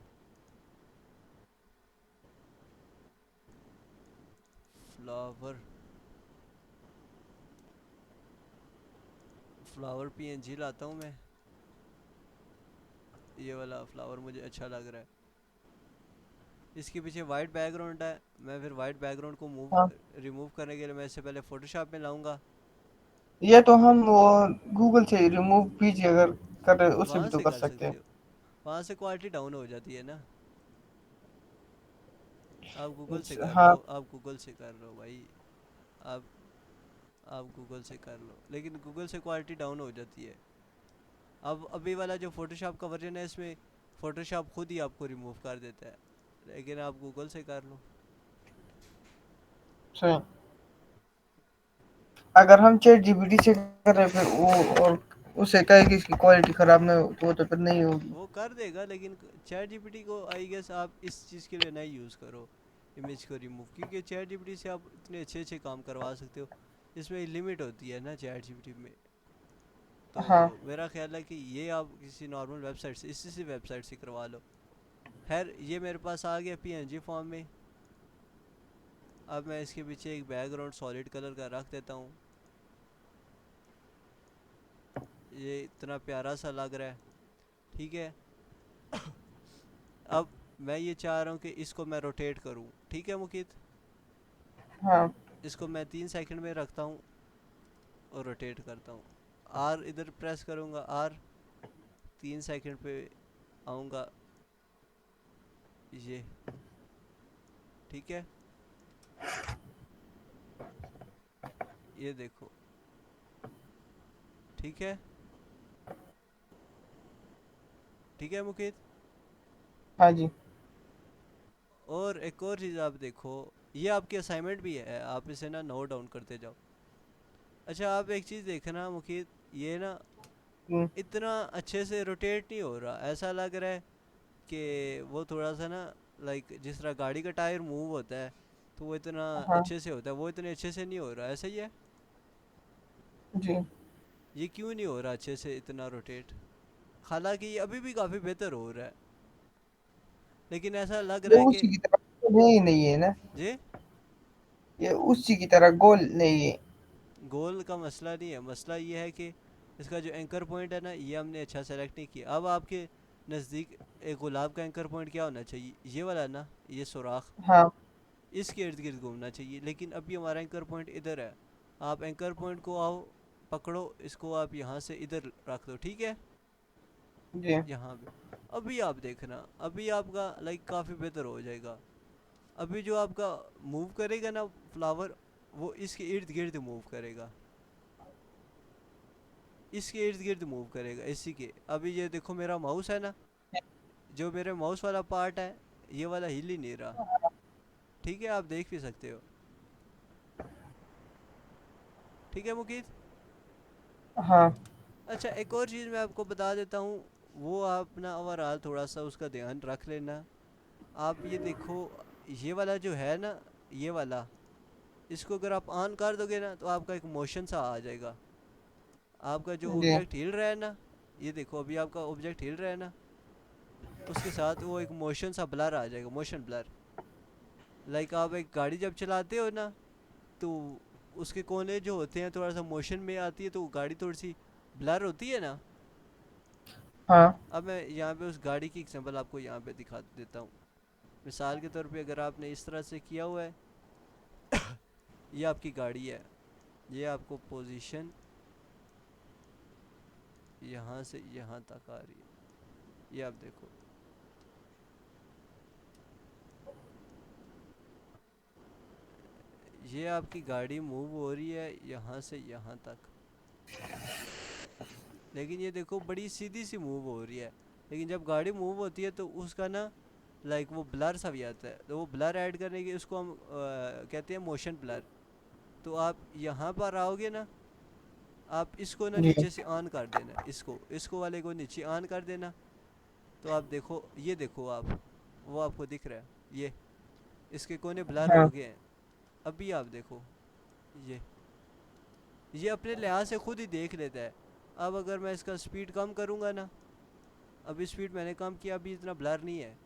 फ्लावर, फ्लावर पीएनजी लाता हूँ मैं। ये वाला फ्लावर मुझे अच्छा लग रहा है। इसके पीछे वाइट बैकग्राउंड है, मैं फिर वाइट बैकग्राउंड को हाँ, रिमूव करने के लिए मैं इससे पहले फोटोशॉप में लाऊंगा। ये तो हम वो गूगल से रिमूव कीजिए अगर कर रहे उससे वहाँ भी तो से कर कर सकते सकते हैं। हो, वहाँ से क्वालिटी डाउन हो जाती है ना। आप गूगल से अच्छा, कर लो, हाँ। आप गूगल से कर लो भाई। आप आप गूगल से कर लो, लेकिन गूगल से क्वालिटी डाउन हो जाती है। अब अभी वाला जो फोटोशॉप का वर्जन है, इसमें फोटोशॉप खुद ही आपको रिमूव कर देता है, लेकिन आप गूगल से कर लो। सही। अगर हम चैट जीपीटी से कर रहे फिर वो, और उसे कहे कि इसकी क्वालिटी खराब ना हो तो वो तो फिर नहीं होगी। वो कर देगा, लेकिन चैट जीपीटी को आई गेस आप इस चीज़ के लिए नहीं यूज़ करो, इमेज को रिमूव, क्योंकि चैट जीपीटी से आप इतने अच्छे अच्छे काम करवा सकते हो। इसमें लिमिट होती है ना चैट जीपीटी में। तो हाँ मेरा ख्याल है कि ये आप किसी नॉर्मल वेबसाइट से, इसी से वेबसाइट से करवा लो। खैर, ये मेरे पास आ गया पीएनजी फॉर्म में। अब मैं इसके पीछे एक बैकग्राउंड सॉलिड कलर का रख देता हूँ। ये इतना प्यारा सा लग रहा है, ठीक है। अब मैं ये चाह रहा हूँ कि इसको मैं रोटेट करूँ, ठीक है मुकीत। हाँ इसको मैं 3 सेकंड में रखता हूँ और रोटेट करता हूँ। आर इधर प्रेस करूँगा, आर, 3 सेकंड पे आऊँगा, ये, ठीक है। ये देखो, ठीक है, ठीक है मुकीत। हाँ जी। और एक और चीज़ आप देखो, ये आपकी असाइनमेंट भी है, आप इसे ना नोट डाउन करते जाओ। अच्छा, आप एक चीज़ देखना मुकीत, ये ना हम्म, इतना अच्छे से रोटेट नहीं हो रहा, ऐसा लग रहा है कि वो थोड़ा सा ना, लाइक जिस तरह गाड़ी का टायर मूव होता है तो वो इतना हाँ अच्छे से होता है, वो इतने अच्छे से नहीं हो रहा, ऐसा ही है। जी। ये क्यों नहीं हो रहा अच्छे से इतना रोटेट? हालांकि ये अभी भी काफ़ी बेहतर हो रहा है, लेकिन ऐसा लग रहा ये है कि, उसी की तरह नहीं है ना। जी, ये उसी की तरह गोल नहीं है। गोल का मसला नहीं है, मसला ये है कि इसका जो एंकर पॉइंट है ना, ये हमने अच्छा सेलेक्ट नहीं किया। अब आपके नज़दीक एक गुलाब का एंकर पॉइंट क्या होना चाहिए? ये वाला ना, ये सुराख, हाँ इसके इर्द गिर्द घूमना चाहिए, लेकिन अभी हमारा एंकर पॉइंट इधर है। आप एंकर पॉइंट को आओ, पकड़ो इसको, आप यहाँ से इधर रख दो, ठीक है, जी। यहाँ पे। अभी आप देखना, अभी आपका लाइक काफ़ी बेहतर हो जाएगा। अभी जो आपका मूव करेगा ना फ्लावर, वो इसके इर्द गिर्द मूव करेगा, इसके इर्द गिर्द मूव करेगा इसी के। अभी ये देखो, मेरा माउस है ना, जो मेरे माउस वाला पार्ट है, ये वाला हिल ही नहीं रहा, ठीक है, आप देख भी सकते हो। ठीक है मुकीत। हाँ अच्छा एक और चीज़ मैं आपको बता देता हूँ, वो आप ना ओवरऑल थोड़ा सा उसका ध्यान रख लेना। आप ये देखो, ये वाला जो है ना, ये वाला, इसको अगर आप ऑन कर दोगे ना तो आपका एक मोशन सा आ जाएगा। आपका जो जी। ऑब्जेक्ट हिल रहा है ना, ये देखो अभी आपका ऑब्जेक्ट हिल रहा है ना, उसके साथ वो एक मोशन सा ब्लर आ जाएगा, मोशन ब्लर। लाइक आप एक गाड़ी जब चलाते हो ना, तो उसके कोने जो होते हैं थोड़ा सा मोशन में आती है, तो गाड़ी थोड़ी सी ब्लर होती है ना। हाँ अब मैं यहाँ पे उस गाड़ी की एग्जांपल आपको यहाँ पे दिखा देता हूँ। मिसाल के तौर पे अगर आपने इस तरह से किया हुआ है, ये आपकी गाड़ी है, ये आपको पोजीशन यहाँ से यहाँ तक आ रही है, ये आप देखो, ये आपकी गाड़ी मूव हो रही है यहाँ से यहाँ तक। लेकिन ये देखो बड़ी सीधी सी मूव हो रही है। लेकिन जब गाड़ी मूव होती है तो उसका ना, लाइक वो ब्लर सा भी आता है, तो वो ब्लर ऐड करने की उसको हम कहते हैं मोशन ब्लर। तो आप यहाँ पर आओगे ना, आप इसको ना जी। नीचे से ऑन कर देना, इसको इसको वाले को नीचे ऑन कर देना। तो आप देखो, ये देखो आप, वो आपको दिख रहा है, ये इसके कोने ब्लर हाँ हो गए हैं। अभी आप देखो, ये अपने लिहाज से खुद ही देख लेता है। अब अगर मैं इसका स्पीड कम करूँगा ना, अभी स्पीड मैंने कम किया, अभी इतना ब्लर नहीं है।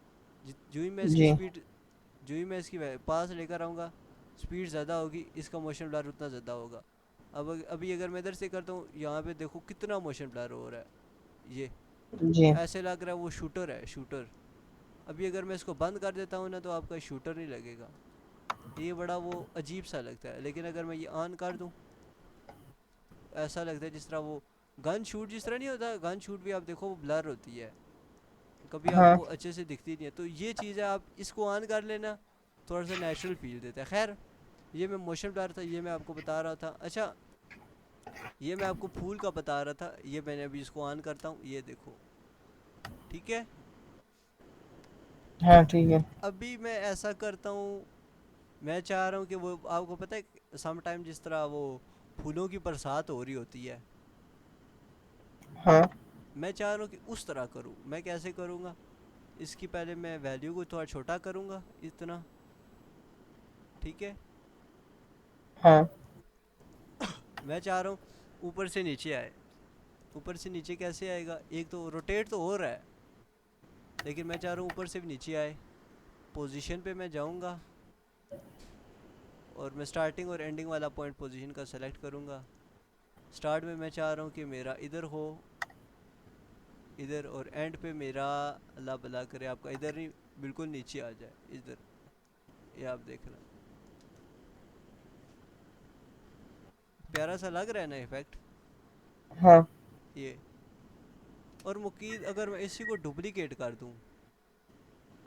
जो ही मैं इसकी जी। स्पीड, जो ही मैं इसकी पास लेकर आऊँगा, स्पीड ज़्यादा होगी, इसका मोशन ब्लर उतना ज़्यादा होगा। अब अभी अगर मैं इधर से करता हूँ, यहाँ पे देखो कितना मोशन ब्लर हो रहा है, ये जी। ऐसे लग रहा है वो शूटर है, शूटर। अभी अगर मैं इसको बंद कर देता हूँ ना, तो आपका शूटर नहीं लगेगा, ये बड़ा वो अजीब सा लगता है। लेकिन अगर मैं ये ऑन कर दूँ, ऐसा लगता है जिस तरह वो गन शूट जिस तरह नहीं होता, गन शूट भी आप देखो वो ब्लर होती है, कभी हाँ आपको अच्छे से दिखती नहीं है। तो ये चीज़ है, आप इसको ऑन कर लेना, थोड़ा सा नेचुरल फील देता है। खैर, ये मैं मोशन ब्लर था, ये मैं आपको बता रहा था। अच्छा, ये मैं आपको फूल का बता रहा था, ये मैंने अभी इसको ऑन करता हूँ, ये देखो, ठीक है। हाँ ठीक है। अभी मैं ऐसा करता हूँ, मैं चाह रहा हूँ कि वो आपको पता है सम टाइम जिस तरह वो फूलों की बरसात हो रही होती है, हाँ मैं चाह रहा हूँ कि उस तरह करूँ। मैं कैसे करूँगा, इसकी पहले मैं वैल्यू को थोड़ा छोटा करूँगा, इतना, ठीक है। हाँ मैं चाह रहा हूँ ऊपर से नीचे आए। ऊपर से नीचे कैसे आएगा, एक तो रोटेट तो हो रहा है, लेकिन मैं चाह रहा हूँ ऊपर से भी नीचे आए। पोजीशन पे मैं जाऊँगा, और मैं स्टार्टिंग और एंडिंग वाला पॉइंट पोजीशन का सेलेक्ट करूँगा। स्टार्ट में मैं चाह रहा हूँ कि मेरा इधर हो, इधर, और एंड पे मेरा अल्लाह भला करे आपका इधर नहीं, बिल्कुल नीचे आ जाए, इधर। ये आप देखना, प्यारा सा लग रहा है ना इफेक्ट, हाँ। ये। और मुकीद अगर मैं इसी को डुप्लीकेट कर दूँ,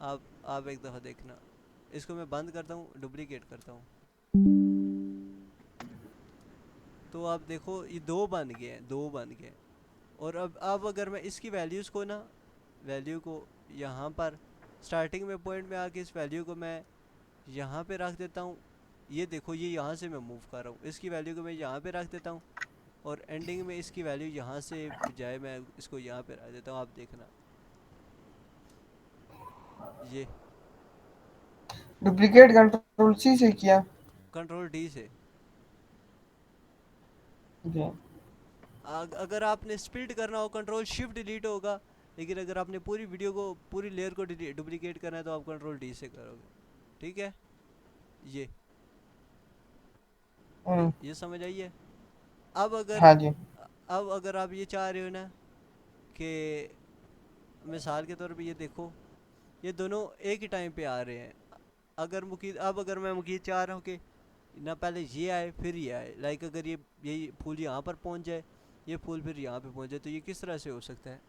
आप एक दफ़ा देखना, इसको मैं बंद करता हूँ, डुप्लीकेट करता हूँ, तो आप देखो ये दो बन गए हैं, दो बन गए। और अब अगर मैं इसकी वैल्यूज़ को ना, वैल्यू को यहाँ पर स्टार्टिंग में पॉइंट में आके इस वैल्यू को मैं यहाँ पे रख देता हूँ। ये देखो, ये यहाँ से मैं मूव कर रहा हूँ, इसकी वैल्यू को मैं यहाँ पे रख देता हूँ, और एंडिंग में इसकी वैल्यू यहाँ से बजाय मैं इसको यहाँ पे रख देता हूँ, आप देखना, ये डुप्लीकेट कंट्रोल सी से किया। कंट्रोल डी से। जी। अगर आपने स्प्लिट करना हो, कंट्रोल शिफ्ट डिलीट होगा। लेकिन अगर आपने पूरी वीडियो को, पूरी लेयर को डुप्लीकेट करना है, तो आप कंट्रोल डी से करोगे, ठीक है। ये हम्म। ये समझ आई है। अब अगर हाँ जी। अब अगर आप ये चाह रहे हो ना कि मिसाल के तौर पे ये देखो, ये दोनों एक ही टाइम पे आ रहे हैं। अगर मुकीद, अब अगर मैं मुकीद चाह रहा हूँ कि ना पहले ये आए फिर ये आए, लाइक अगर ये यही फूल यहाँ पर पहुँच जाए, ये फूल फिर यहाँ पे पहुँच जाए, तो ये किस तरह से हो सकता है,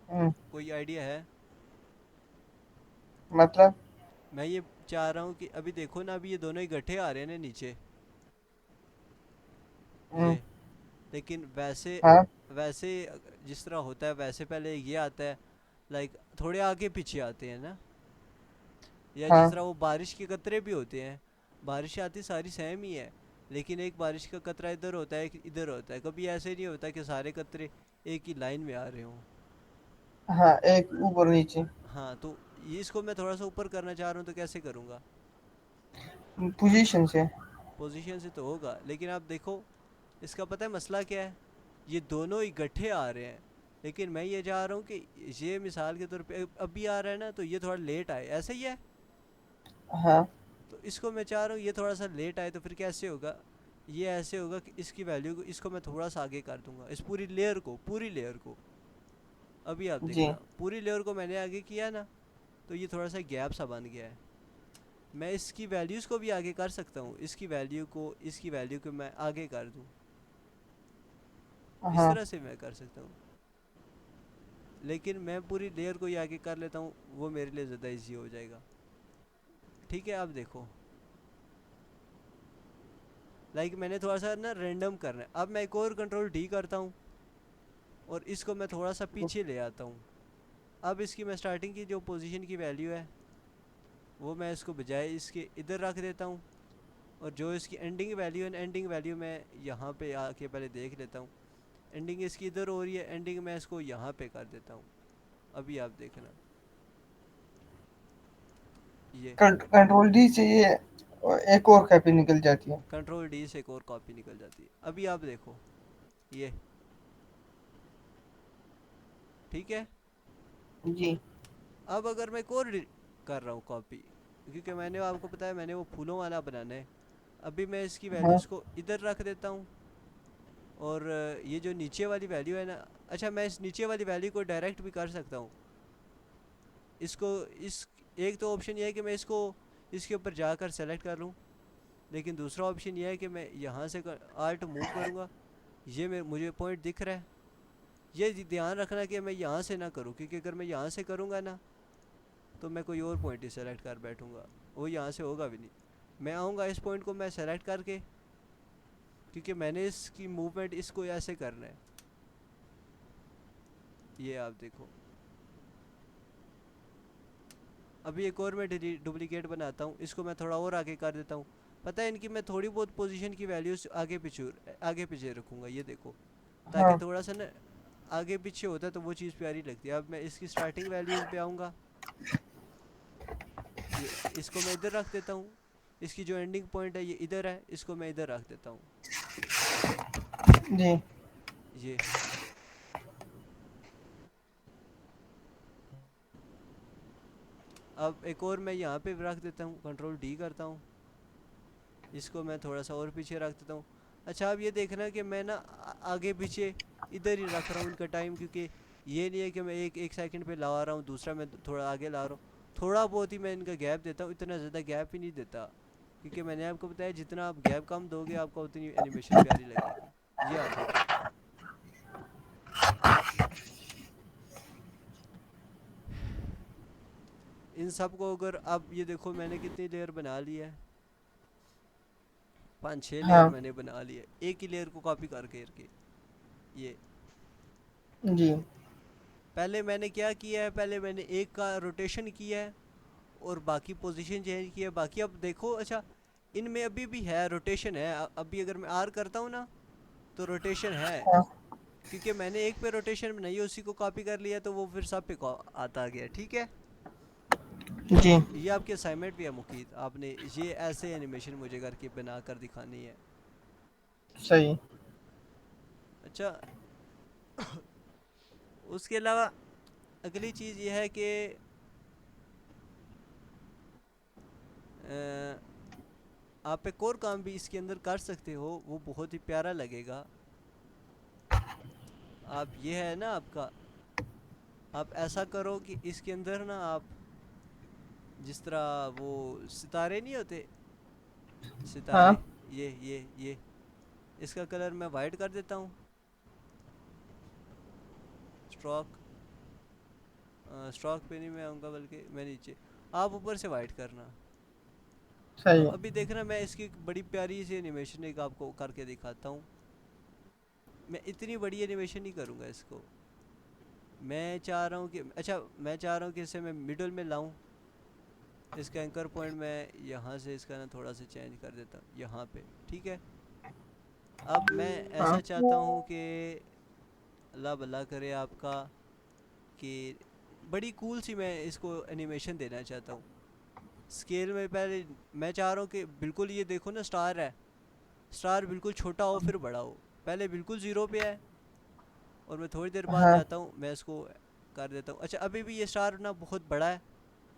हम्म। कोई आइडिया है। मतलब। मैं ये चाह रहा हूँ कि अभी देखो ना, अभी ये दोनों ही गड्ढे आ रहे हैं ना नीचे, हम्म। ये। लेकिन वैसे, हाँ वैसे जिस तरह होता है वैसे पहले ये आता है, लाइक थोड़े आगे पीछे आते हैं ना। या जिस हाँ तरह वो बारिश के कतरे भी होते हैं, बारिश आती सारी सेम ही है, लेकिन एक बारिश का कतरा इधर होता है, एक इधर होता है, कभी ऐसे नहीं होता कि सारे कतरे एक ही लाइन में आ रहे हों। हाँ, एक ऊपर नीचे। हाँ, तो ये इसको मैं थोड़ा सा ऊपर करना चाह रहा हूँ, तो कैसे करूँगा? पोजीशन से। पोजीशन से तो होगा, लेकिन आप देखो इसका पता है मसला क्या है? ये दोनों इकट्ठे आ रहे हैं, लेकिन मैं ये चाह रहा हूँ कि ये मिसाल के तौर पे अभी आ रहा है ना, तो ये थोड़ा लेट आए, ऐसा ही है। हाँ। तो इसको मैं चाह रहा हूँ ये थोड़ा सा लेट आए, तो फिर कैसे होगा? ये ऐसे होगा कि इसकी वैल्यू को, इसको मैं थोड़ा सा आगे कर दूंगा, इस पूरी लेयर को। अभी आप जी। देखना, पूरी लेयर को मैंने आगे किया ना, तो ये थोड़ा सा गैप सा बन गया है। मैं इसकी वैल्यूज़ को भी आगे कर सकता हूँ, इसकी वैल्यू को मैं आगे कर दूँ, इस हाँ। तरह से मैं कर सकता हूँ। लेकिन मैं पूरी लेयर को ही आगे कर लेता हूँ, वो मेरे लिए ज़्यादा इजी हो जाएगा। ठीक है, आप देखो, लाइक मैंने थोड़ा सा ना रैंडम करना है। अब मैं एक और कंट्रोल डी करता हूँ, और इसको मैं थोड़ा सा पीछे ले आता हूँ। अब इसकी मैं स्टार्टिंग की जो पोजीशन की वैल्यू है, वो मैं इसको बजाय इसके इधर रख देता हूँ। और जो इसकी एंडिंग वैल्यू है, एंडिंग वैल्यू मैं यहाँ पे आके पहले देख लेता हूँ। एंडिंग इसकी इधर हो रही है, एंडिंग मैं इसको यहाँ पे कर देता हूँ। अभी आप देखना, ये कंट्रोल डी से ये एक और कॉपी निकल जाती है। कंट्रोल डी से एक और कॉपी निकल जाती है। अभी आप देखो, ये ठीक है। जी। अब अगर मैं एक और कर रहा हूँ कॉपी, क्योंकि मैंने आपको पता है मैंने वो फूलों वाला बनाना है। अभी मैं इसकी हाँ। वैल्यूज़ को इधर रख देता हूँ। और ये जो नीचे वाली वैल्यू है ना, अच्छा मैं इस नीचे वाली वैल्यू को डायरेक्ट भी कर सकता हूँ। इसको इस एक तो ऑप्शन ये है कि मैं इसको इसके ऊपर जाकर सेलेक्ट कर लूँ, लेकिन दूसरा ऑप्शन ये है कि मैं यहाँ से आर्ट मूव करूँगा। ये मुझे पॉइंट दिख रहा है। ये ध्यान रखना कि मैं यहाँ से ना करूँ, क्योंकि अगर मैं यहाँ से करूँगा ना, तो मैं कोई और पॉइंट ही सेलेक्ट कर बैठूँगा, वो यहाँ से होगा भी नहीं। मैं आऊँगा इस पॉइंट को मैं सेलेक्ट करके, क्योंकि मैंने इसकी मूवमेंट इसको ऐसे करना है। ये आप देखो, अभी एक और मैं डुप्लीकेट बनाता हूँ, इसको मैं थोड़ा और आगे कर देता हूँ। पता है इनकी मैं थोड़ी बहुत पोजीशन की वैल्यूज आगे पीछे रखूँगा, ये देखो, ताकि हाँ। थोड़ा सा ना आगे पीछे होता है तो वो चीज़ प्यारी लगती है। अब मैं इसकी स्टार्टिंग वैल्यूज़ पे आऊँगा, ये इसको मैं इधर रख देता हूँ। इसकी जो एंडिंग पॉइंट है ये इधर है, इसको मैं इधर रख देता हूँ। जी। ये अब एक और मैं यहाँ पे रख देता हूँ, कंट्रोल डी करता हूँ, इसको मैं थोड़ा सा और पीछे रख देता हूँ। अच्छा, अब ये देखना कि मैं ना आगे पीछे इधर ही रख रहा हूँ इनका टाइम, क्योंकि ये नहीं है कि मैं एक एक सेकंड पे ला रहा हूँ, दूसरा मैं थोड़ा आगे ला रहा हूँ। थोड़ा बहुत ही मैं इनका गैप देता हूँ, इतना ज़्यादा गैप ही नहीं देता, क्योंकि मैंने आपको बताया जितना आप गैप कम दोगे आपको उतनी एनिमेशन प्यारी लगेगी। ये आप देखो, इन सब को अगर आप ये देखो मैंने कितनी लेयर बना ली है, 5-6 लेयर हाँ। मैंने बना ली है एक ही लेयर को कॉपी करके। ये जी। पहले मैंने क्या किया है, पहले मैंने एक का रोटेशन किया है और बाकी पोजीशन चेंज किया है। बाकी अब देखो, अच्छा इनमें अभी भी है रोटेशन है। अभी अगर मैं आर करता हूँ ना, तो रोटेशन है, हाँ। क्योंकि मैंने एक पे रोटेशन बनाई है, उसी को कॉपी कर लिया, तो वो फिर सब पे आता गया। ठीक है, जी। ये आपकी असाइनमेंट भी है मुकीद, आपने ये ऐसे एनिमेशन मुझे करके बना कर दिखानी है। सही। अच्छा, उसके अलावा अगली चीज़ ये है कि अ, आप एक और काम भी इसके अंदर कर सकते हो, वो बहुत ही प्यारा लगेगा। आप ये है ना आपका, आप ऐसा करो कि इसके अंदर ना आप जिस तरह वो सितारे नहीं होते, सितारे, हाँ। ये इसका कलर मैं वाइट कर देता हूँ। स्ट्रोक, स्ट्रोक पे नहीं मैं आऊँगा, बल्कि मैं नीचे, आप ऊपर से वाइट करना। सही। अभी देखना मैं इसकी एक बड़ी प्यारी सी एनिमेशन एक आपको करके दिखाता हूँ। मैं इतनी बड़ी एनिमेशन नहीं करूँगा इसको, मैं चाह रहा हूँ कि, अच्छा मैं चाह रहा हूँ कि इसे मैं मिडल में लाऊं। इसका एंकर पॉइंट मैं यहाँ से इसका ना थोड़ा सा चेंज कर देता हूँ यहाँ पे, ठीक है। अब मैं ऐसा हाँ चाहता हूँ कि अल्लाह भला करे आपका, कि बड़ी कूल सी मैं इसको एनिमेशन देना चाहता हूँ। स्केल में पहले मैं चाह रहा हूँ कि बिल्कुल ये देखो ना, स्टार है, स्टार बिल्कुल छोटा हो फिर बड़ा हो। पहले बिल्कुल ज़ीरो पे है, और मैं थोड़ी देर बाद हाँ। जाता हूँ, मैं इसको कर देता हूँ। अच्छा, अभी भी ये स्टार ना बहुत बड़ा है,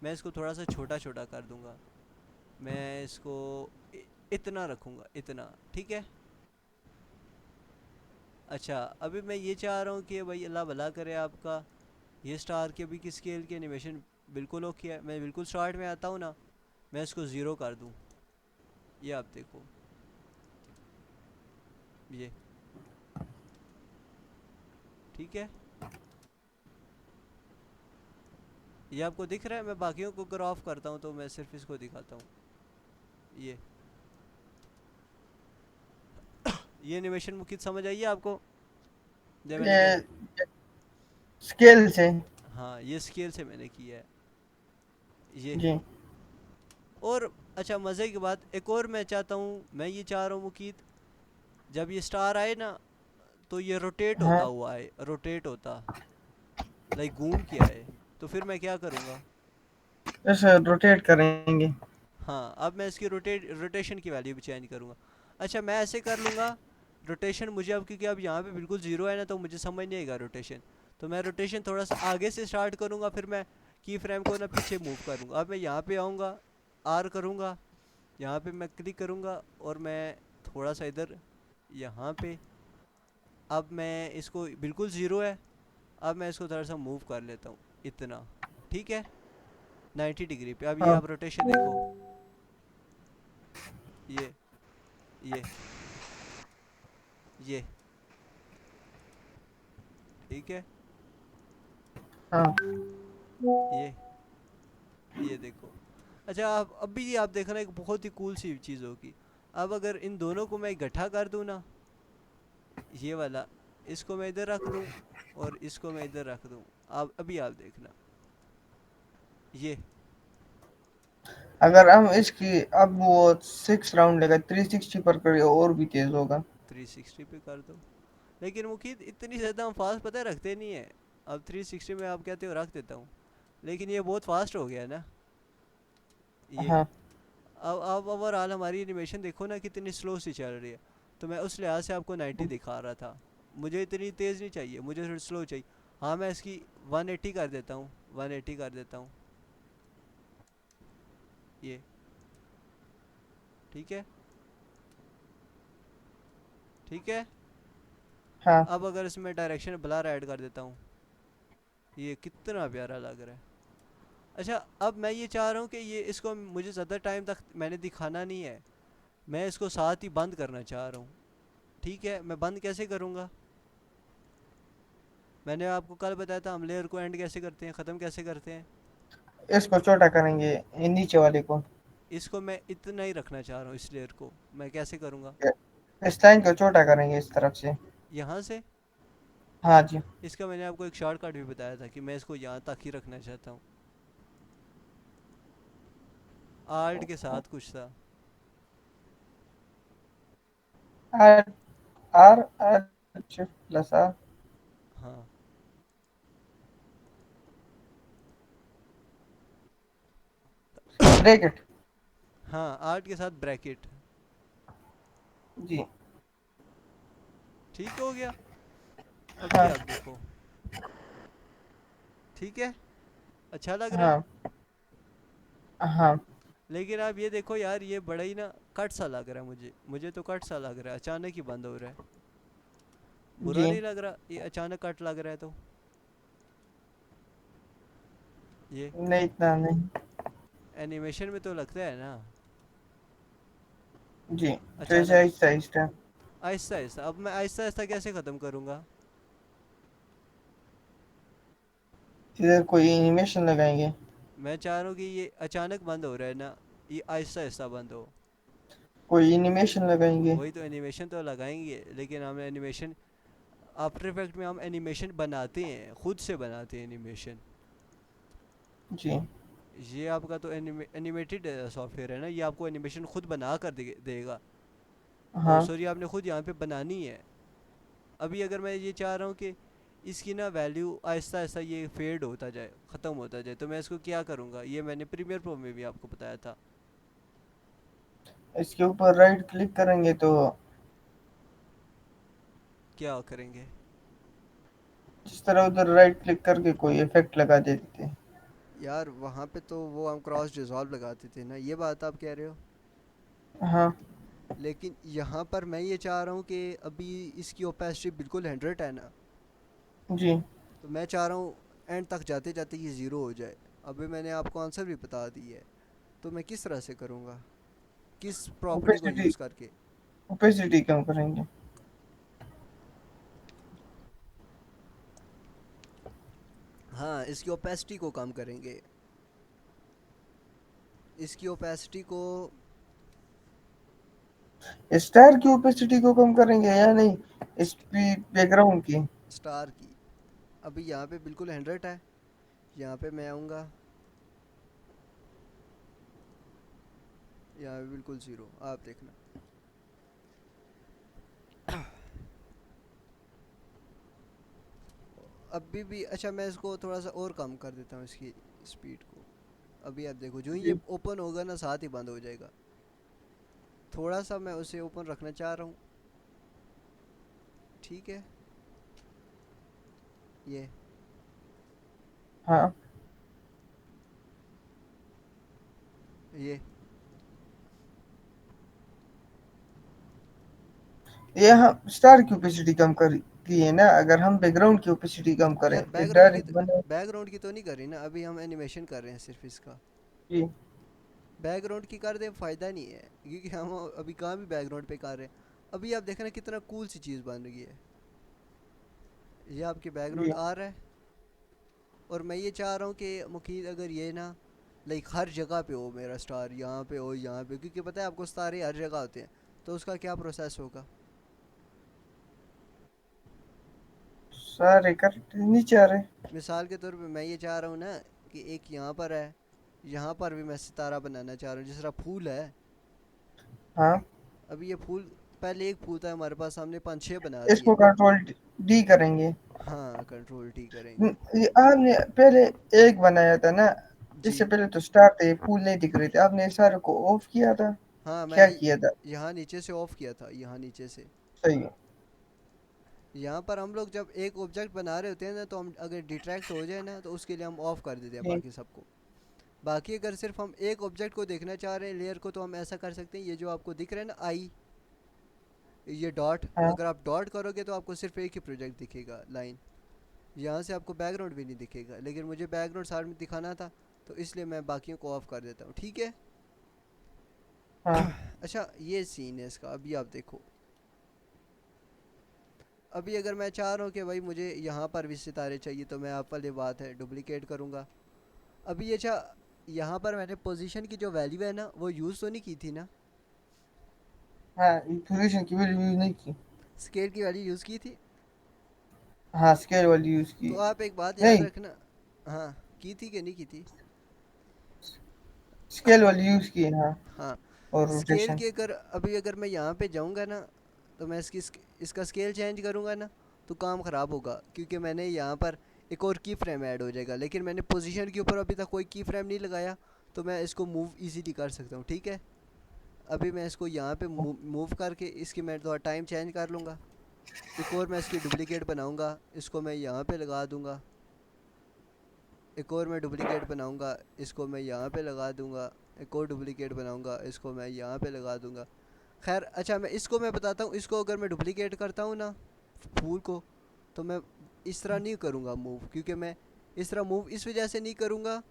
मैं इसको थोड़ा सा छोटा छोटा कर दूंगा। मैं इसको इतना रखूँगा, इतना, ठीक है। अच्छा, अभी मैं ये चाह रहा हूँ कि भाई अल्लाह भला करे आपका, ये स्टार के अभी की स्केल की एनिमेशन बिल्कुल ओके है। मैं बिल्कुल स्टार्ट में आता हूँ ना, मैं इसको ज़ीरो कर दूँ, ये आप देखो, ये ठीक है। ये आपको दिख रहा है? मैं बाकियों को अगर ऑफ करता हूँ तो मैं सिर्फ इसको दिखाता हूँ, ये एनिमेशन मुख्य समझ आई है आपको, जब मैंने कहा? ये स्केल से। हाँ, ये स्केल से मैंने किया है, ये। जी। और अच्छा, मज़े की बात एक और मैं चाहता हूँ, मैं ये चाह रहा हूँ मुकीत, जब ये स्टार आए ना, तो ये रोटेट होता हाँ, हुआ है, रोटेट होता, लाइक घूम के आए। तो फिर मैं क्या करूँगा? ऐसे रोटेट करेंगे। हाँ, अब मैं इसकी रोटेशन की वैल्यू भी चेंज करूँगा। अच्छा, मैं ऐसे कर लूँगा रोटेशन, मुझे अब क्योंकि अब यहाँ पे बिल्कुल ज़ीरो है ना, तो मुझे समझ नहीं आएगा रोटेशन। तो मैं रोटेशन थोड़ा सा आगे से स्टार्ट करूँगा, फिर मैं की फ्रेम को ना पीछे मूव करूँगा। अब मैं यहाँ पे आऊँगा, आर करूँगा, यहाँ पे मैं क्लिक करूँगा, और मैं थोड़ा सा इधर, यहाँ पे, अब मैं इसको बिल्कुल ज़ीरो है, अब मैं इसको थोड़ा सा मूव कर लेता हूँ, इतना, ठीक है। 90 डिग्री पे। अब ये हाँ आप रोटेशन देखो, ये ये ये ठीक है, हाँ। ये ये देखो। अच्छा, आप अब भी आप देखना, एक बहुत ही कूल सी चीज़ होगी। अब अगर इन दोनों को मैं इकट्ठा कर दूँ ना, ये वाला, इसको मैं इधर रख दूँ, और इसको मैं इधर रख दूँ, अब अभी आप देखना, ये अगर हम इसकी अब वो 6 राउंड लेगा 360 पर करिए और भी तेज होगा। 360 पे कर दो। लेकिन मुखित इतनी ज़्यादा हम फास्ट पता है रखते नहीं है। अब 360 में आप कहते हो रख देता हूँ, लेकिन ये बहुत फास्ट हो गया है ना, ये। हाँ। अब ओवरऑल हमारी एनिमेशन देखो ना कितनी स्लो सी चल रही है। तो मैं उस लिहाज से आपको 90 दिखा रहा था। मुझे इतनी तेज़ नहीं चाहिए, मुझे थोड़ी स्लो चाहिए। हाँ, मैं इसकी 180 कर देता हूँ, 180 कर देता हूँ, ये ठीक है, ठीक है। हाँ। अब अगर इसमें डायरेक्शन ब्लर ऐड कर देता हूँ, ये कितना प्यारा लग रहा है। अच्छा, अब मैं ये चाह रहा हूँ कि ये इसको मुझे ज़्यादा टाइम तक मैंने दिखाना नहीं है, मैं इसको साथ ही बंद करना चाह रहा हूँ। ठीक है, मैं बंद कैसे करूँगा? मैंने आपको कल बताया था हम लेयर को एंड कैसे करते हैं, ख़त्म कैसे करते हैं। इसको छोटा करेंगे, ये नीचे वाले को। इसको मैं इतना ही रखना चाह रहा हूँ, इस लेयर को मैं कैसे करूँगा? इस लाइन को छोटा करेंगे इस तरफ से। यहाँ से। हाँ जी। इसका मैंने आपको एक शॉर्टकट भी बताया था कि मैं इसको यहाँ तक ही रखना चाहता हूँ, आर्ट के साथ कुछ था। R R R shift plus R. हाँ ब्रैकेट। हाँ, आर्ट के साथ ब्रैकेट, जी। ठीक हो गया। अभी आप हाँ। देखो, ठीक है, अच्छा लग रहा है। हाँ। हाँ। लेकिन आप ये देखो यार, ये बड़ा ही ना कट सा लग रहा है, मुझे तो कट सा लग रहा है, अचानक ही बंद हो रहा है। बुरा जी। नहीं लग रहा ये अचानक कट लग रहा है तो, ये नहीं, इतना नहीं। एनिमेशन में तो लगता है ना जी। तो ऐसे अचानक। आहिस्ता आहिस्ता। आहिस्ता आहिस्ता, अब मैं आहिस्ता आहिस्ता कैसे ख़त्म करूँगा? इधर कोई एनिमेशन लगाएंगे। मैं चाह रहा हूँ कि ये अचानक बंद हो रहा है ना, ये आहिस्ता आहिस्ता बंद हो। कोई एनिमेशन लगाएंगे। वही तो, एनिमेशन तो लगाएंगे, लेकिन हम एनिमेशन, आफ्टर इफेक्ट में हम एनिमेशन बनाते हैं, खुद से बनाते हैं एनिमेशन। जी। ये आपका तो एनिमेटेड सॉफ्टवेयर है ना, ये आपको एनिमेशन खुद बना कर देगा। हाँ सॉरी आपने खुद यहाँ पे बनानी है। अभी अगर मैं ये चाह रहा हूँ कि इसकी ना वैल्यू आहिस्ता आहिस्ता ये फेड होता जाए, ख़त्म होता जाए, तो मैं इसको क्या करूँगा, ये मैंने प्रीमियर प्रो में भी आपको बताया था। इसके ऊपर राइट क्लिक करेंगे तो क्या करेंगे? जिस तरह उधर राइट क्लिक करके कोई इफेक्ट लगा देते थे। यार वहाँ पे तो वो हम क्रॉस डिज़ोल्व लगाते थे ना, ये बात आप कह रहे हो। हाँ लेकिन यहाँ पर मैं ये चाह रहा हूँ कि अभी इसकी ओपेसिटी बिल्कुल 100 है ना, जी। तो मैं चाह रहा हूँ एंड तक जाते जाते ये ज़ीरो हो जाए। अभी मैंने आपको आंसर भी बता दी है, तो मैं किस तरह से करूँगा, किस प्रॉपर्टी को ओपेसिटी यूज़ करके? ओपेसिटी कम करेंगे। हाँ, इसकी ओपेसिटी को कम करेंगे। इसकी ओपेसिटी को स्टार की ओपेसिटी को कम करेंगे या नहीं, इस बैकग्राउंड की। स्टार की, अभी यहाँ पे बिल्कुल 100 है, यहाँ पे मैं आऊँगा, यहाँ पे बिल्कुल ज़ीरो, आप देखना। अभी भी अच्छा, मैं इसको थोड़ा सा और कम कर देता हूँ इसकी स्पीड को। अभी आप देखो, जो ही ये जी। ओपन होगा ना साथ ही बंद हो जाएगा। थोड़ा सा मैं उसे ओपन रखना चाह रहा हूँ। ठीक है, ये हाँ ये ये हम स्टार की ओपेसिटी कम कर की है ना, अगर हम बैकग्राउंड की ओपेसिटी कम करें यार फिर डायरेक्ट तो, बने। बैकग्राउंड की तो नहीं कर रही ना, अभी हम एनिमेशन कर रहे हैं सिर्फ इसका। जी। बैकग्राउंड की कर दे फ़ायदा नहीं है, क्योंकि हम अभी कहाँ भी बैकग्राउंड पे कर रहे हैं। अभी आप देख रहे हैं कितना कूल सी चीज़ बन रही है, ये आपके बैकग्राउंड जी। आ रहा है। और मैं ये चाह रहा हूँ कि मुकीद अगर ये ना लाइक हर जगह पे हो, मेरा स्टार यहाँ पे हो, यहाँ पे, क्योंकि पता है आपको स्टार हर जगह होते हैं, तो उसका क्या प्रोसेस होगा? सारे कर नीचे आ रहे। मिसाल के तौर पे मैं ये चाह रहा हूँ ना कि एक यहाँ पर है, यहाँ पर भी मैं सितारा बनाना चाह रहा हूँ, जिस तरह फूल है। हाँ अभी ये फूल, पहले एक फूल था हमारे पास, हमने 5-6 बना इसको दिए। कंट्रोल डी करेंगे। हाँ, कंट्रोल टी करेंगे। ये आपने पहले एक बनाया था ना, जी। इससे पहले तो स्टार थे, फूल नहीं दिख रहे थे, आपने सारे को ऑफ किया था। हाँ, क्या मैंने किया था? यहाँ नीचे से ऑफ किया था, यहाँ नीचे से। सही है। यहाँ पर हम लोग जब एक ऑब्जेक्ट बना रहे होते हैं ना, तो हम अगर डिट्रैक्ट हो जाए ना, तो उसके लिए हम ऑफ कर देते हैं जी। बाकी सबको। बाकी अगर सिर्फ हम एक ऑब्जेक्ट को देखना चाह रहे हैं, लेयर को, तो हम ऐसा कर सकते हैं, ये जो आपको दिख रहा है ना आई, ये डॉट, हाँ अगर आप डॉट करोगे तो आपको सिर्फ एक ही प्रोजेक्ट दिखेगा, लाइन। यहाँ से आपको बैकग्राउंड भी नहीं दिखेगा, लेकिन मुझे बैकग्राउंड साइड में दिखाना था, तो इसलिए मैं बाकियों को ऑफ कर देता हूँ, ठीक है। हाँ अच्छा, ये सीन है इसका, अभी आप देखो। अभी अगर मैं चाह रहा हूँ कि भाई मुझे यहाँ पर भी सितारे चाहिए, तो मैं आप वाली बात है डुप्लीकेट करूँगा। अभी ये अच्छा, यहाँ पर मैंने पोजीशन की जो वैल्यू है ना, वो यूज़ तो नहीं की थी ना? हाँ पोजीशन की वैल्यू यूज नहीं की। स्केल की वैल्यू यूज़ की थी। हाँ स्केल वाली यूज की। तो आप एक बात याद नहीं, रखना। हाँ, की थी कि नहीं की थी? स्केल वाली यूज की है, हाँ। हाँ, और स्केल रोटेशन। की अगर अभी अगर मैं यहाँ पे जाऊँगा ना, तो मैं इसका स्केल चेंज करूँगा ना, तो काम ख़राब होगा, क्योंकि मैंने यहाँ पर एक और की फ्रेम ऐड हो जाएगा, लेकिन मैंने पोजीशन के ऊपर अभी तक कोई की फ्रेम नहीं लगाया, तो मैं इसको मूव इजीली कर सकता हूँ, ठीक है। अभी मैं इसको यहाँ पे मूव करके इसकी मैं थोड़ा टाइम चेंज कर लूँगा। एक और मैं इसकी डुप्लीकेट बनाऊँगा, इसको मैं यहाँ पे लगा दूँगा। एक और मैं डुप्लीकेट बनाऊँगा, इसको मैं यहाँ पे लगा दूँगा। एक और डुप्लीकेट बनाऊँगा, इसको मैं यहाँ पे लगा दूँगा। खैर अच्छा, मैं बताता हूँ, इसको अगर मैं डुप्लीकेट करता हूँ ना, फूल को, तो मैं इस तरह नहीं करूँगा मूव, क्योंकि मैं इस तरह मूव इस वजह से नहीं करूँगा,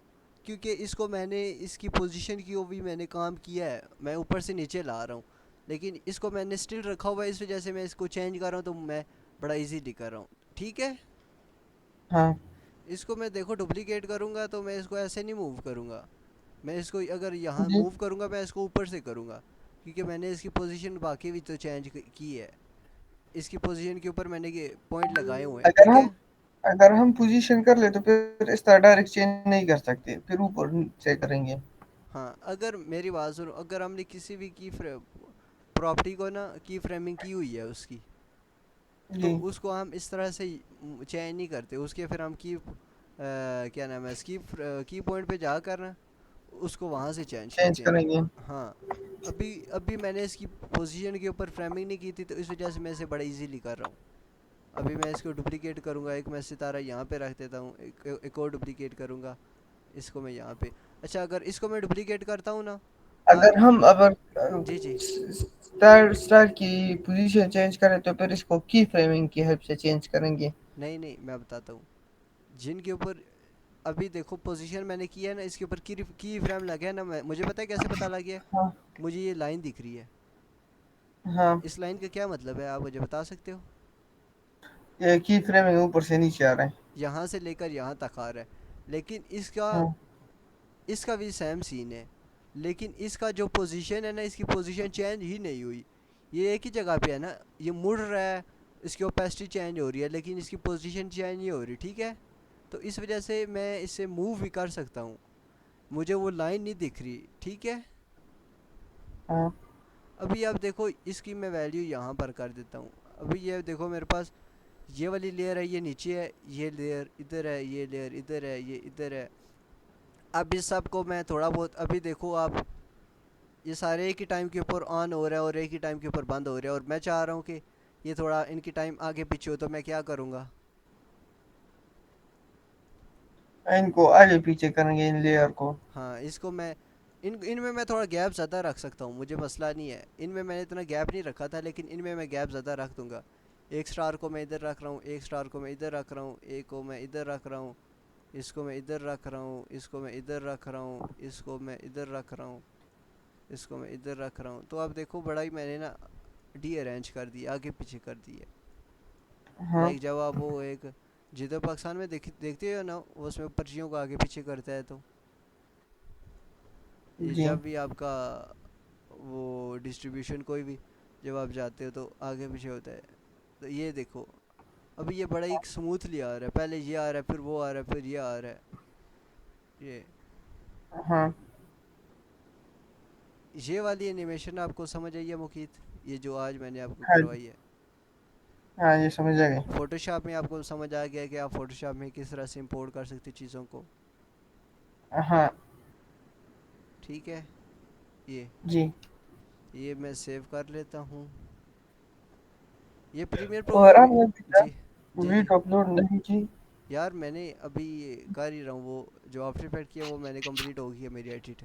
क्योंकि इसको मैंने इसकी पोजीशन की वो भी मैंने काम किया है, मैं ऊपर से नीचे ला रहा हूँ, लेकिन इसको मैंने स्टिल रखा हुआ है, इस वजह से मैं इसको चेंज कर रहा हूँ, तो मैं बड़ा इजीली कर रहा हूँ, ठीक है। हाँ इसको मैं देखो डुप्लीकेट करूँगा, तो मैं इसको ऐसे नहीं मूव करूँगा। मैं इसको अगर यहाँ जी। मूव करूँगा, मैं इसको ऊपर से करूँगा, क्योंकि मैंने इसकी पोजीशन बाकी भी तो चेंज की है। इसकी पोजीशन के ऊपर मैंने ये पॉइंट लगाए हुए हैं, अगर ठीक हम है। अगर हम पोजीशन कर ले तो फिर इस तरह डायरेक्ट चेंज नहीं कर सकते, फिर ऊपर से करेंगे। हाँ, अगर मेरी बात सुनो, अगर हमने किसी भी की प्रॉपर्टी को ना की फ्रेमिंग की हुई है उसकी, तो जी। उसको हम इस तरह से चेंज नहीं करते उसके, फिर हम की क्या नाम है इसकी, की पॉइंट पे जाकर ना उसको वहाँ से चेंज चेंज करते हैं। करेंगे। हाँ, अभी अभी मैंने इसकी पोजीशन के ऊपर फ्रेमिंग नहीं की थी, तो इस वजह से मैं इसे बड़ा इजीली कर रहा हूँ। अभी मैं इसको डुप्लीकेट करूँगा, एक मैं सितारा यहाँ पे रख देता हूँ, एक और डुप्लीकेट करूँगा, इसको मैं यहाँ पे। अच्छा, अगर इसको मैं डुप्लीकेट करता हूँ ना, आप। अगर जी जी। स्टार स्टार की पोजीशन चेंज करें तो फिर इसको की फ्रेमिंग की हेल्प से चेंज करेंगे। नहीं नहीं, मैं बताता हूँ। जिनके ऊपर अभी देखो पोजीशन मैंने की है ना, इसके ऊपर की फ्रेम लगे है ना, मुझे पता है कैसे पता लग गया। हाँ। मुझे ये लाइन दिख रही है, हाँ। इस लाइन का क्या मतलब है, आप मुझे बता सकते हो। ये की फ्रेमिंग ऊपर से नीचे आ रहा है। यहाँ से लेकर यहाँ तक आ रहा है, लेकिन इसका हाँ। इसका भी सेम सीन है, लेकिन इसका जो पोजीशन है ना, इसकी पोजीशन चेंज ही नहीं हुई। ये एक ही जगह पे है ना, ये मुड़ रहा है, इसकी ओपेसिटी चेंज हो रही है, लेकिन इसकी पोजीशन चेंज नहीं हो रही, ठीक है। तो इस वजह से मैं इसे मूव भी कर सकता हूँ, मुझे वो लाइन नहीं दिख रही, ठीक है। हाँ। अभी आप देखो, इसकी मैं वैल्यू यहाँ पर कर देता हूँ। अभी ये देखो मेरे पास ये वाली लेयर है, ये नीचे है, ये लेयर इधर है, ये लेयर इधर है, ये इधर है। अब इस सब को मैं थोड़ा बहुत, अभी देखो आप, ये सारे एक ही टाइम के ऊपर ऑन हो रहा है और एक ही टाइम के ऊपर बंद हो रहा है, और मैं चाह रहा हूँ कि ये थोड़ा इनकी टाइम आगे पीछे हो, तो मैं क्या करूँगा। इनको आगे पीछे करेंगे इन लेयर को। हाँ, इसको मैं इनमें मैं थोड़ा गैप ज़्यादा रख सकता हूँ, मुझे मसला नहीं है, इनमें मैंने इतना गैप नहीं रखा था, लेकिन इनमें मैं गैप ज़्यादा रख दूंगा। एक स्टार को मैं इधर रख रहा हूँ, एक स्टार को मैं इधर रख रहा हूँ, एक को मैं इधर रख रहा हूँ, इसको मैं इधर रख रहा हूँ, इसको मैं इधर रख रहा हूँ, इसको मैं इधर रख रहा हूँ, इसको मैं इधर रख रहा हूँ। तो अब देखो बड़ा ही मैंने ना डी अरेंज कर दिया, आगे पीछे कर दिया। हाँ। लाइक जब आप वो एक जिधर पाकिस्तान में देखते हो ना, वो उसमें पर्चियों को आगे पीछे करता है, तो ये जी। जब भी आपका वो डिस्ट्रीब्यूशन कोई भी, जब आप जाते हो तो आगे पीछे होता है। तो ये देखो, अभी ये बड़ा ही स्मूथली आ रहा है, पहले ये आ रहा है, फिर वो आ रहा है, फिर ये आ रहा है, ये हाँ। ये वाली एनिमेशन आपको समझ आई है मुकीत, ये जो आज मैंने आपको हाँ। करवाई है। हाँ, ये समझ आ गए। फ़ोटोशॉप में आपको समझ आ गया कि आप फ़ोटोशॉप में किस तरह से इंपोर्ट कर सकते चीज़ों को, हाँ। ठीक है। ये जी। ये मैं सेव कर लेता हूँ, ये प्रीमियर प्रो में और भी। आपने जी जी जी। वीडियो अपलोड नहीं की। यार मैंने अभी ये कर ही रहा हूँ, वो जो आफ्टर इफेक्ट किया वो मैंने कंप्लीट हो गई है मेरी एडिट।